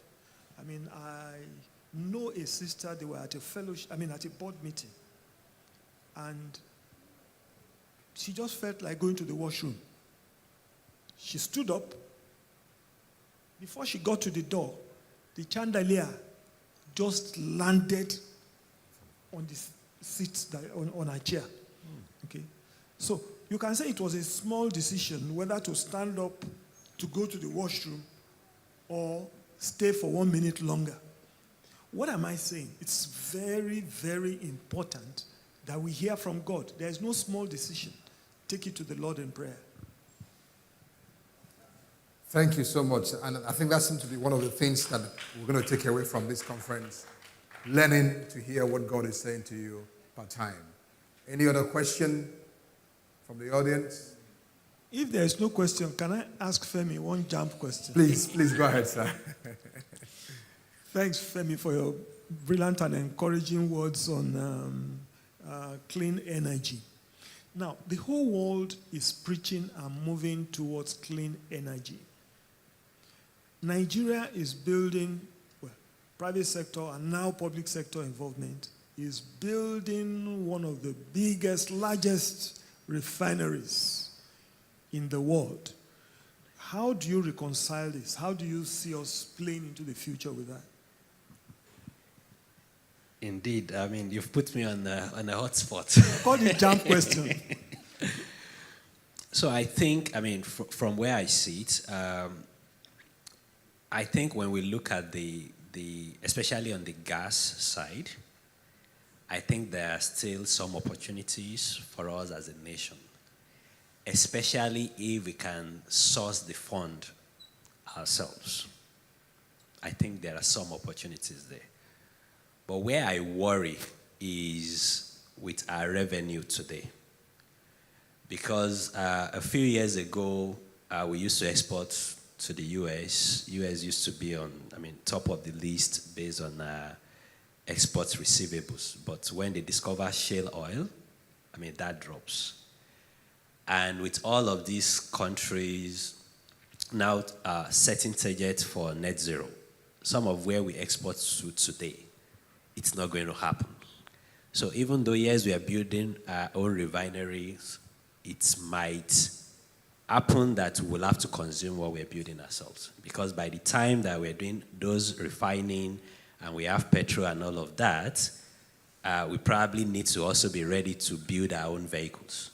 I mean, I know a sister, they were at a board meeting, and she just felt like going to the washroom. She stood up. Before she got to the door, the chandelier just landed on the seat, on her chair. Okay? So you can say it was a small decision whether to stand up to go to the washroom or stay for 1 minute longer. What am I saying? It's very, very important that we hear from God. There is no small decision. Take it to the Lord in prayer. Thank you so much. And I think that seems to be one of the things that we're going to take away from this conference. Learning to hear what God is saying to you per time. Any other question from the audience? If there is no question, can I ask Femi one jump question? Please go ahead, sir. Thanks, Femi, for your brilliant and encouraging words on clean energy. Now, the whole world is preaching and moving towards clean energy. Nigeria is building, private sector and now public sector involvement is building one of the biggest, largest refineries in the world. How do you reconcile this? How do you see us playing into the future with that? Indeed, I mean, you've put me on a hot spot. Call it jump question. So I think, I mean, from where I see it, I think when we look at the especially on the gas side, I think there are still some opportunities for us as a nation, especially if we can source the fund ourselves. I think there are some opportunities there. But where I worry is with our revenue today. Because a few years ago, we used to export to the US. US used to be on, top of the list based on export receivables. But when they discover shale oil, that drops. And with all of these countries now setting targets for net zero, some of where we export to today, it's not going to happen. So even though, yes, we are building our own refineries, it might happen that we'll have to consume what we're building ourselves. Because by the time that we're doing those refining and we have petrol and all of that, we probably need to also be ready to build our own vehicles.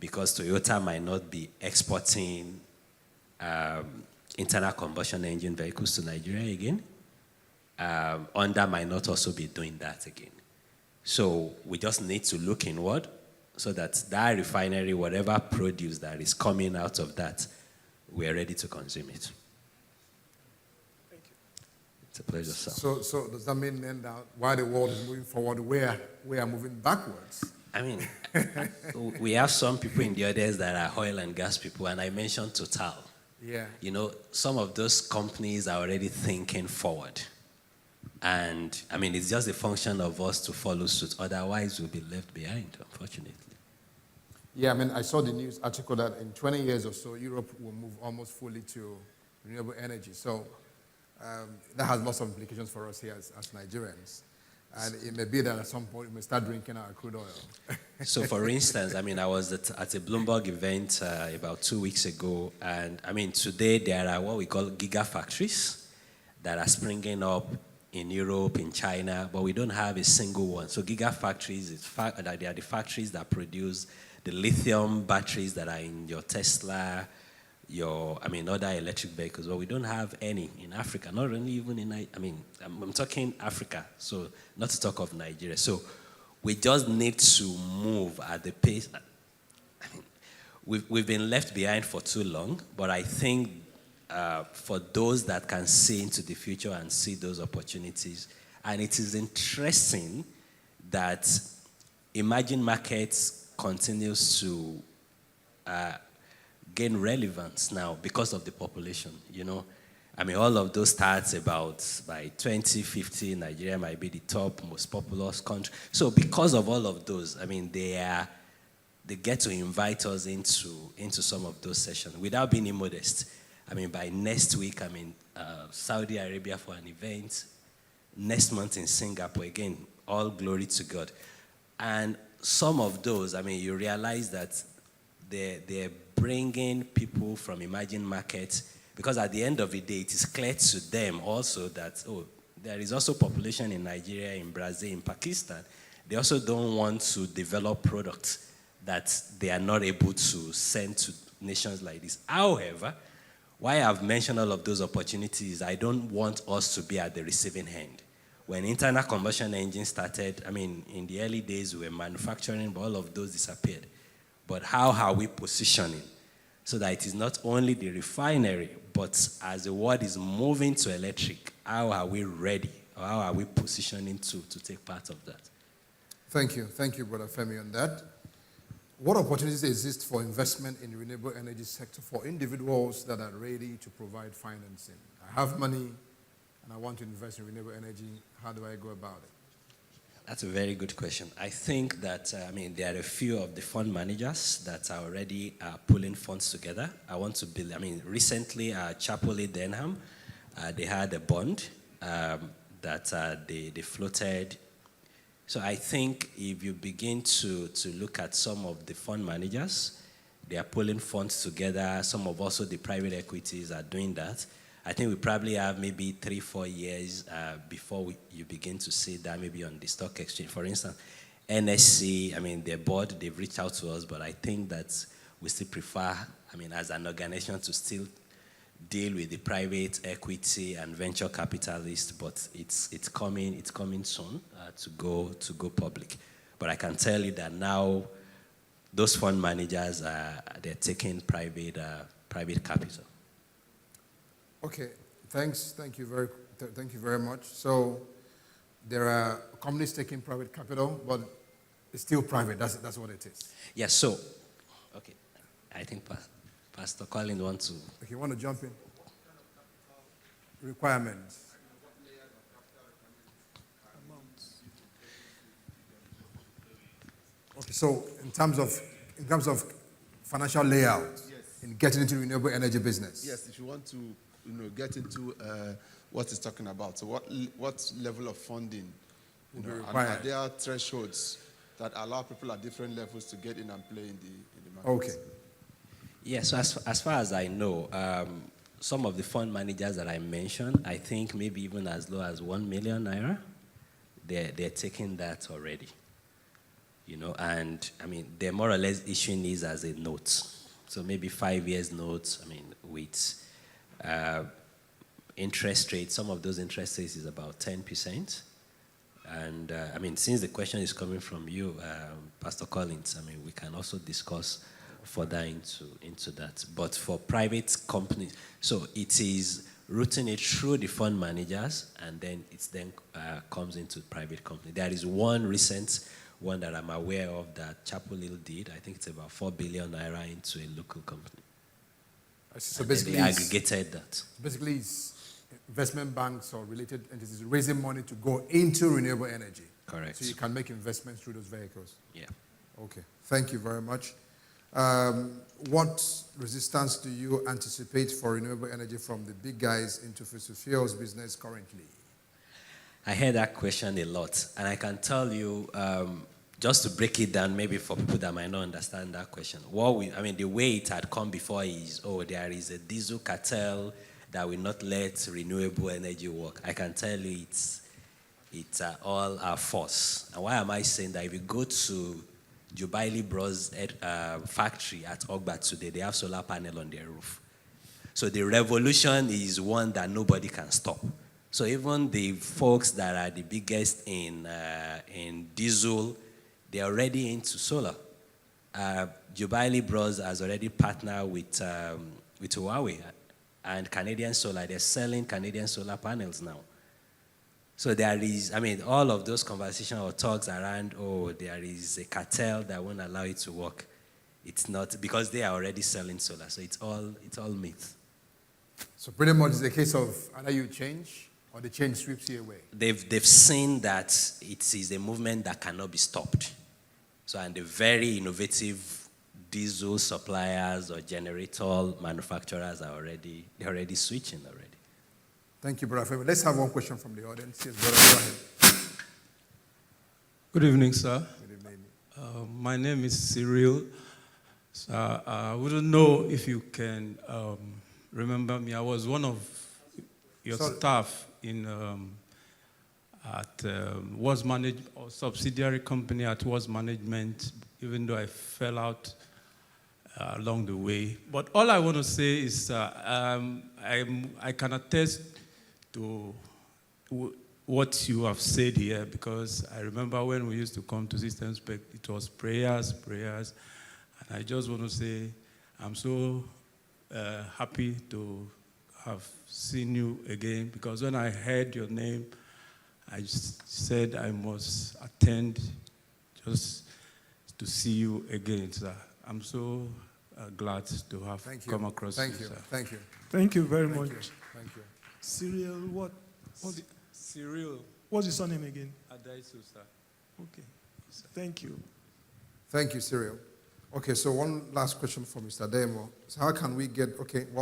Because Toyota might not be exporting internal combustion engine vehicles to Nigeria again. Honda might not also be doing that again. So we just need to look inward so that that refinery, whatever produce that is coming out of that, we are ready to consume it. Thank you. It's a pleasure, sir. So does that mean then that while the world is moving forward, we are moving backwards? I mean, we have some people in the audience that are oil and gas people, and I mentioned Total. Yeah. You know, some of those companies are already thinking forward. And, I mean, it's just a function of us to follow suit. Otherwise, we'll be left behind, unfortunately. Yeah, I mean, I saw the news article that in 20 years or so, Europe will move almost fully to renewable energy. So that has lots of implications for us here as Nigerians. And it may be that at some point we may start drinking our crude oil. So, for instance, I mean, I was at a Bloomberg event about 2 weeks ago. And, I mean, today there are what we call gigafactories that are springing up in Europe, in China, but we don't have a single one. So gigafactories, they are the factories that produce the lithium batteries that are in your Tesla, other electric vehicles. But we don't have any in Africa, not only even in, I'm talking Africa, so not to talk of Nigeria. So we just need to move at the pace. I mean, we've been left behind for too long, but I think for those that can see into the future and see those opportunities. And it is interesting that emerging markets continues to gain relevance now because of the population, you know. I mean, all of those stats about by 2050, Nigeria might be the top most populous country. So because of all of those, I mean, they get to invite us into some of those sessions without being immodest. I mean, by next week, I'm in Saudi Arabia for an event. Next month in Singapore, again, all glory to God. And some of those, I mean, you realize that they're bringing people from emerging markets because at the end of the day, it is clear to them also that, there is also population in Nigeria, in Brazil, in Pakistan. They also don't want to develop products that they are not able to send to nations like this. However, why I've mentioned all of those opportunities, I don't want us to be at the receiving end. When internal combustion engines started, I mean, in the early days, we were manufacturing, but all of those disappeared. But how are we positioning so that it is not only the refinery, but as the world is moving to electric, how are we ready? Or how are we positioning to take part of that? Thank you. Thank you, Brother Femi, on that. What opportunities exist for investment in the renewable energy sector for individuals that are ready to provide financing? I have money and I want to invest in renewable energy. How do I go about it? That's a very good question. I think that, there are a few of the fund managers that are already pulling funds together. I want to build, recently, Chapel Denham, they had a bond that they floated. So I think if you begin to look at some of the fund managers, they are pulling funds together. Some of also the private equities are doing that. I think we probably have maybe 3-4 years before you begin to see that maybe on the stock exchange. For instance, NSC, their board, they've reached out to us, but I think that we still prefer, as an organization to still deal with the private equity and venture capitalists, but it's coming soon to go public. But I can tell you that now those fund managers they're taking private capital. Okay, thanks. Thank you very much. So there are companies taking private capital, but it's still private. That's what it is. Yes. So, okay, I think Pastor Collins wants to. Okay, you want to jump in? Requirements. Okay, so in terms of financial layout, in getting into renewable energy business. Yes, if you want to get into what he's talking about. So what level of funding Will be and required. are there thresholds that allow people at different levels to get in and play in the market? Okay. Yes, so as far as I know, some of the fund managers that I mentioned, I think maybe even as low as 1 million naira, they're taking that already. And I mean, they're more or less issuing these as a note. So maybe 5 years notes, I mean, with interest rates, some of those interest rates is about 10%. And I mean, since the question is coming from you, Pastor Collins, I mean, we can also discuss further into that. But for private companies, so it is routing it through the fund managers, and then it then comes into private company. There is one recent one that I'm aware of that Chapel Hill did. I think it's about 4 billion naira into a local company. So basically, they aggregated that. Basically, it's investment banks or related entities raising money to go into renewable energy. Correct. So you can make investments through those vehicles. Yeah. Okay. Thank you very much. What resistance do you anticipate for renewable energy from the big guys into fossil fuels business currently? I hear that question a lot, and I can tell you, just to break it down, maybe for people that might not understand that question. The way it had come before is, there is a diesel cartel that will not let renewable energy work. I can tell you it's all our force. And why am I saying that? If you go to Jubilee Bros factory at Ogba today, they have solar panel on their roof. So the revolution is one that nobody can stop. So even the folks that are the biggest in diesel, they're already into solar. Jubilee Bros has already partnered with Huawei and Canadian Solar. They're selling Canadian solar panels now. So there is, all of those conversations or talks around, there is a cartel that won't allow it to work. It's not, because they are already selling solar. So it's all myth. So pretty much it's a case of either you change or the change sweeps you away. They've seen that it is a movement that cannot be stopped. So, and the very innovative diesel suppliers or generator manufacturers are already switching already. Thank you, Brother Femi. Let's have one question from the audience. Yes, brother, go ahead. Good evening, sir. Good evening. My name is Cyril. So, I wouldn't know if you can remember me. I was one of your staff in at was managed or subsidiary company at was management, even though I fell out along the way. But all I want to say is I can attest to what you have said here, because I remember when we used to come to System Spec, it was prayers, and I just want to say I'm so happy to have seen you again, because when I heard your name, I said I must attend just to see you again, sir. I'm so glad to have come across you, sir. Thank you. Thank you very much. Thank you. Cyril, Cyril. What's your surname again? Adeyemo, sir. Okay. Thank you. Thank you, Cyril. Okay, so one last question for Mr. Adeyemo. So how can we get,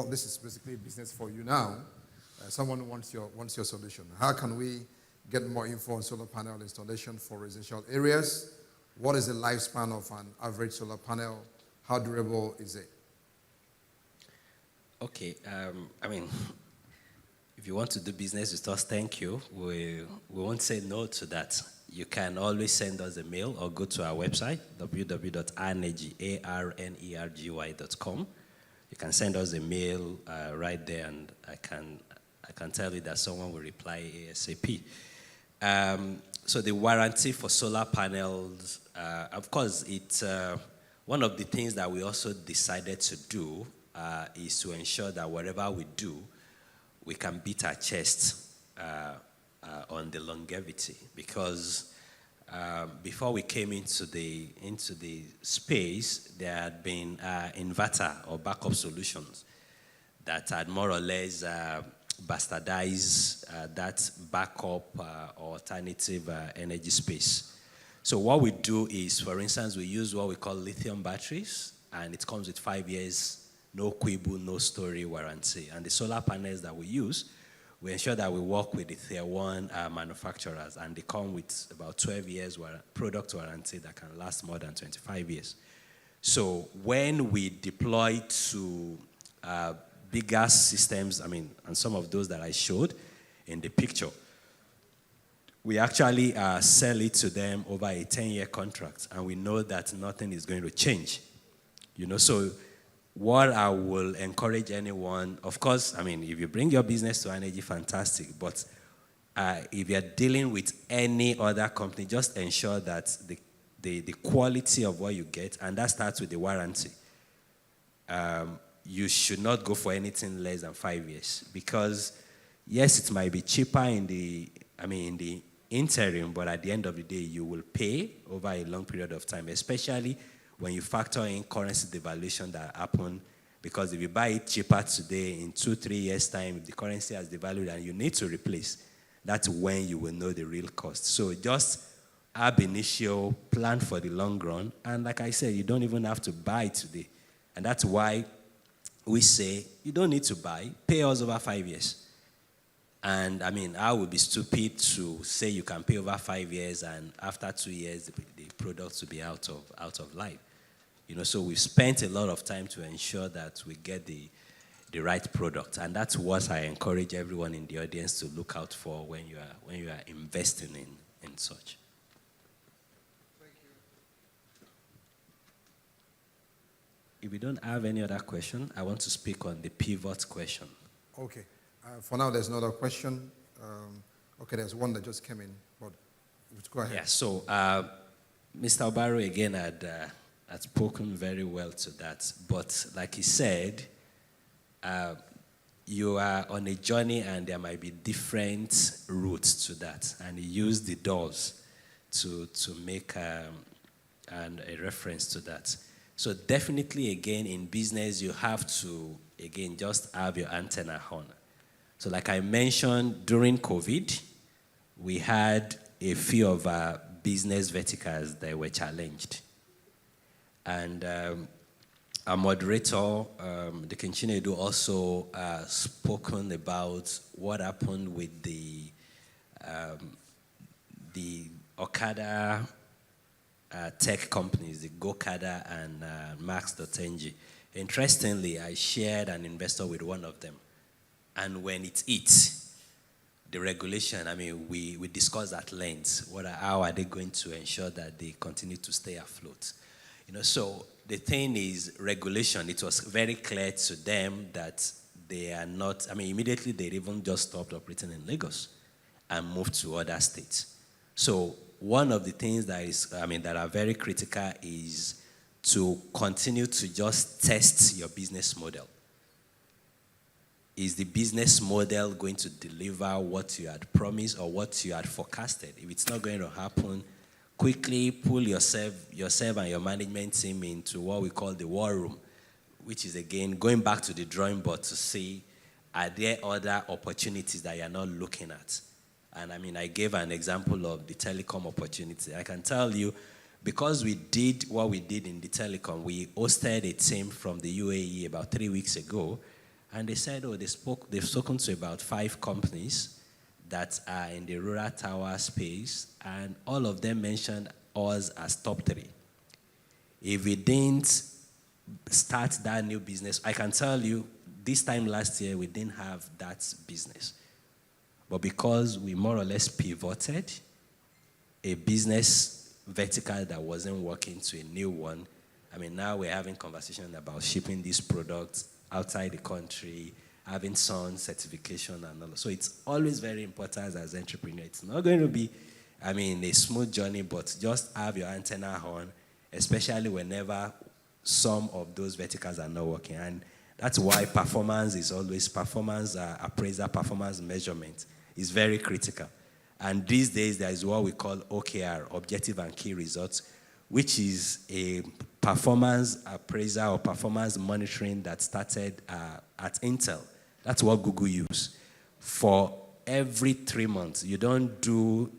this is basically business for you now. Someone wants your solution. How can we get more info on solar panel installation for residential areas? What is the lifespan of an average solar panel? How durable is it? Okay, if you want to do business with us, thank you. We won't say no to that. You can always send us a mail or go to our website, www.arnergy.com. You can send us a mail right there, and I can tell you that someone will reply ASAP. So the warranty for solar panels, of course, it's one of the things that we also decided to do is to ensure that whatever we do, we can beat our chest on the longevity, because before we came into the space, there had been inverter or backup solutions that had more or less bastardized that backup alternative energy space. So what we do is, for instance, we use what we call lithium batteries, and it comes with 5 years no quibble, no story warranty. And the solar panels that we use, we ensure that we work with the Tier 1 manufacturers, and they come with about 12 years product warranty that can last more than 25 years. So when we deploy to bigger systems, and some of those that I showed in the picture, we actually sell it to them over a 10-year contract, and we know that nothing is going to change. So what I will encourage anyone, of course, if you bring your business to energy, fantastic, but if you're dealing with any other company, just ensure that the quality of what you get, and that starts with the warranty. You should not go for anything less than 5 years, because yes, it might be cheaper in the interim, but at the end of the day, you will pay over a long period of time, especially when you factor in currency devaluation that happened. Because if you buy it cheaper today, in 2-3 years' time, if the currency has devalued and you need to replace, that's when you will know the real cost. So just ab initio, plan for the long run, and like I said, you don't even have to buy today. And that's why we say, you don't need to buy, pay us over 5 years. And I would be stupid to say you can pay over 5 years and after 2 years the product will be out of life. So we've spent a lot of time to ensure that we get the right product, and that's what I encourage everyone in the audience to look out for when you are investing in such. Thank you. If we don't have any other question, I want to speak on the pivot question. Okay. For now, there's another question. Okay, there's one that just came in, but go ahead. Yeah, so Mr. Obaro again had spoken very well to that. But like he said, you are on a journey and there might be different routes to that. And he used the doors to make a reference to that. So definitely, again, in business, you have to, again, just have your antenna on. So like I mentioned, during COVID, we had a few of our business verticals that were challenged. And our moderator, Deacon Chinedu, also spoken about what happened with the Okada tech companies, the GoKada and Max.ng. Interestingly, I shared an investor with one of them. And when it hits, the regulation, we discussed at length, how are they going to ensure that they continue to stay afloat? So the thing is, regulation, it was very clear to them that they are not, immediately they even just stopped operating in Lagos and moved to other states. So one of the things that is, that are very critical is to continue to just test your business model. Is the business model going to deliver what you had promised or what you had forecasted? If it's not going to happen, quickly pull yourself and your management team into what we call the war room, which is, again, going back to the drawing board to see, are there other opportunities that you're not looking at? And I gave an example of the telecom opportunity. I can tell you, because we did what we did in the telecom, we hosted a team from the UAE about 3 weeks ago, and they said, they've spoken to about 5 companies that are in the rural tower space, and all of them mentioned us as top 3. If we didn't start that new business, I can tell you, this time last year, we didn't have that business. But because we more or less pivoted a business vertical that wasn't working to a new one, now we're having conversations about shipping these products outside the country, having some certification and all. So it's always very important as an entrepreneur. It's not going to be, a smooth journey, but just have your antenna on, especially whenever some of those verticals are not working. And that's why performance appraisal, performance measurement is very critical. And these days, there is what we call OKR, Objective and Key Results, which is a performance appraisal or performance monitoring that started at Intel. That's what Google uses. For every 3 months, you don't do,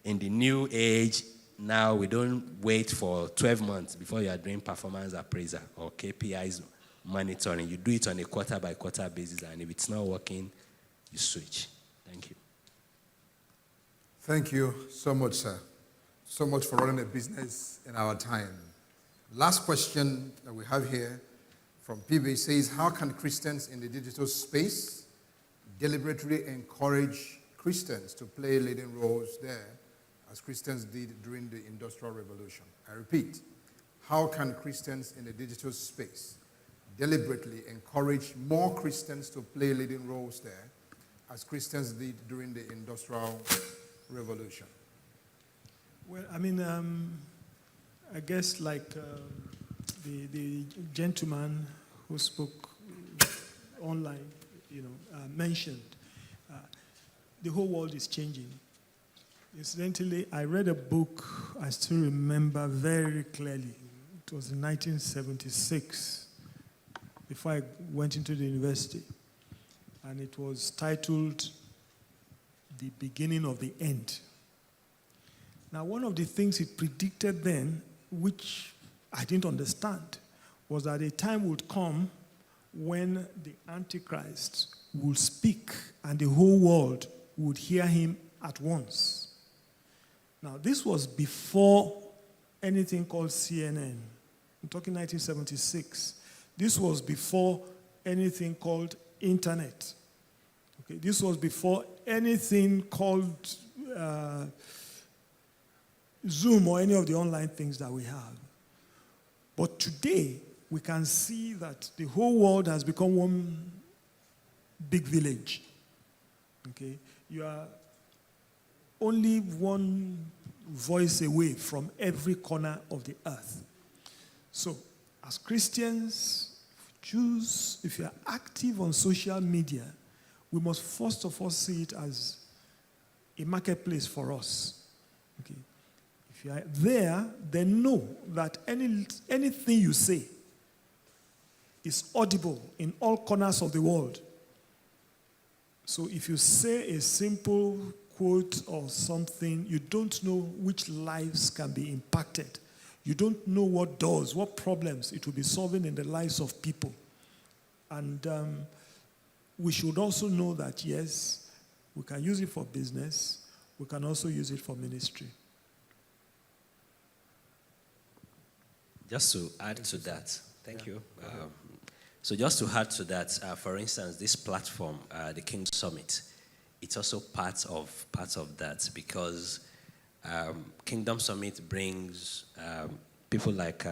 in the new age, now we don't wait for 12 months before you are doing performance appraisal or KPIs monitoring. You do it on a quarter-by-quarter basis, and if it's not working, you switch. Thank you. Thank you so much, sir. So much for running a business in our time. Last question that we have here from PB says, how can Christians in the digital space deliberately encourage Christians to play leading roles there as Christians did during the Industrial Revolution? I repeat, how can Christians in the digital space deliberately encourage more Christians to play leading roles there as Christians did during the Industrial Revolution? Well, I mean, I guess like the gentleman who spoke online, mentioned, the whole world is changing. Incidentally, I read a book I still remember very clearly. It was in 1976, before I went into the university. And it was titled The Beginning of the End. Now, one of the things it predicted then, which I didn't understand, was that a time would come when the Antichrist would speak and the whole world would hear him at once. Now, this was before anything called CNN. I'm talking 1976. This was before anything called internet. Okay, this was before anything called Zoom or any of the online things that we have. But today, we can see that the whole world has become one big village. Okay? You are only one voice away from every corner of the earth. So, as Christians, Jews, if you are active on social media, we must first of all see it as a marketplace for us. Okay? If you are there, then know that anything you say is audible in all corners of the world. So if you say a simple quote or something, you don't know which lives can be impacted. You don't know what problems it will be solving in the lives of people. And we should also know that, yes, we can use it for business. We can also use it for ministry. Just to add to that, thank you. So just to add to that, for instance, this platform, the Kingdom Summit, it's also part of that, because Kingdom Summit brings people like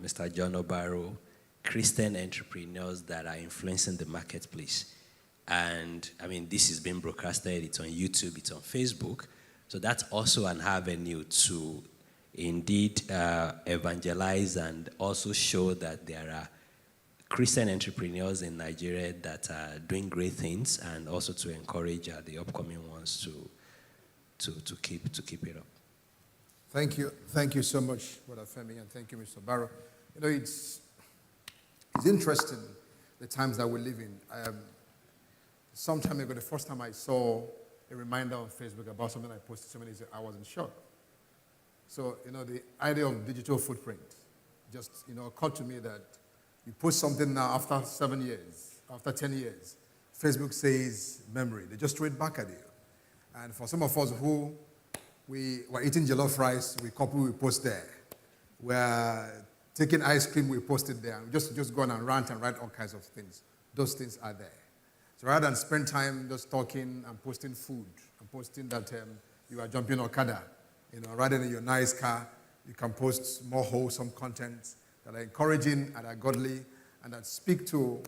Mr. John Obaro, Christian entrepreneurs that are influencing the marketplace. And I mean, this is being broadcasted, it's on YouTube, it's on Facebook. So that's also an avenue to indeed evangelize and also show that there are Christian entrepreneurs in Nigeria that are doing great things, and also to encourage the upcoming ones to keep it up. Thank you so much, Brother Femi, and thank you, Mr. Barrow. It's interesting the times that we live in. Some time ago, the first time I saw a reminder on Facebook about something I posted so many days ago, I was in shock. So, the idea of digital footprint just, occurred to me that you post something now after 7 years, after 10 years, Facebook says memory. They just throw it back at you. And for some of us who we were eating jollof rice, we post there. We're taking ice cream, we post it there. We just go on and rant and write all kinds of things. Those things are there. So rather than spend time just talking and posting food, and posting that you are jumping Okada, rather than your nice car, you can post more wholesome content that are encouraging and are godly and that speak to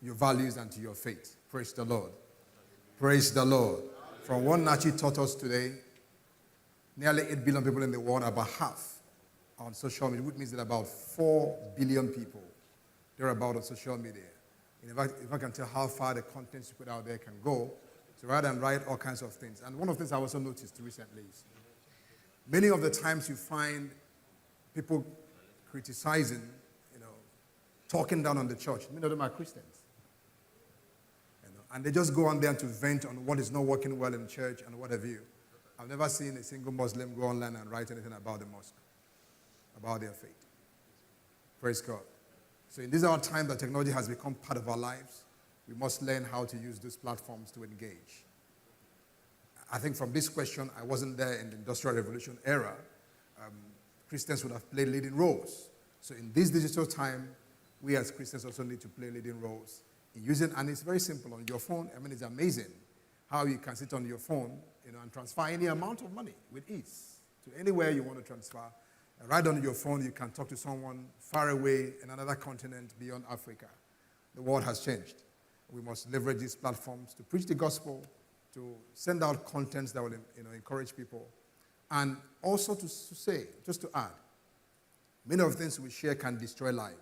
your values and to your faith. Praise the Lord. Praise the Lord. From what Nachi taught us today, nearly 8 billion people in the world, about half on social media, which means that about 4 billion people, they're about on social media. And if I can tell how far the contents you put out there can go, so rather than write all kinds of things. And one of the things I also noticed recently is many of the times you find people criticizing, talking down on the church. Many of them are Christians. And they just go on there to vent on what is not working well in church and what have you. I've never seen a single Muslim go online and write anything about the mosque, about their faith. Praise God. So in this our time that technology has become part of our lives, we must learn how to use these platforms to engage. I think from this question, I wasn't there in the Industrial Revolution era. Christians would have played leading roles. So in this digital time, we as Christians also need to play leading roles in using, and it's very simple on your phone. I mean, it's amazing how you can sit on your phone, and transfer any amount of money with ease to anywhere you want to transfer. Right on your phone, you can talk to someone far away in another continent beyond Africa. The world has changed. We must leverage these platforms to preach the gospel, to send out contents that will encourage people, and also to say, just to add, many of the things we share can destroy lives.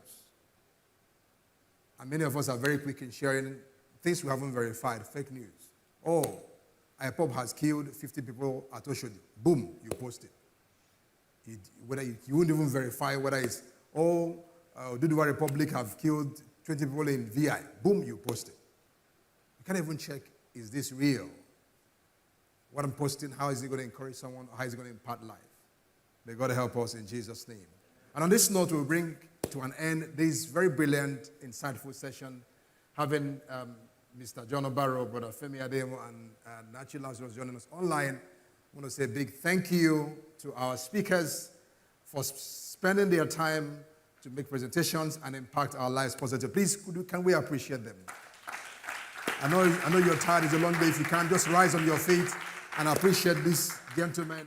And many of us are very quick in sharing things we haven't verified, fake news. Oh, IPOB has killed 50 people at Oshodi. Boom, you post it. You wouldn't even verify whether it's, Oduduwa Republic have killed 20 people in VI. Boom, you post it. You can't even check, is this real? What I'm posting, how is it going to encourage someone? How is it going to impact life? May God help us in Jesus' name. And on this note, we'll bring to an end this very brilliant, insightful session, having Mr. John Obaro, Brother Femi Adeyemo, and Nachi Lazarus joining us online. I want to say a big thank you to our speakers for spending their time to make presentations and impact our lives positively. Please, can we appreciate them? I know you're tired. It's a long day. If you can, just rise on your feet and appreciate these gentlemen.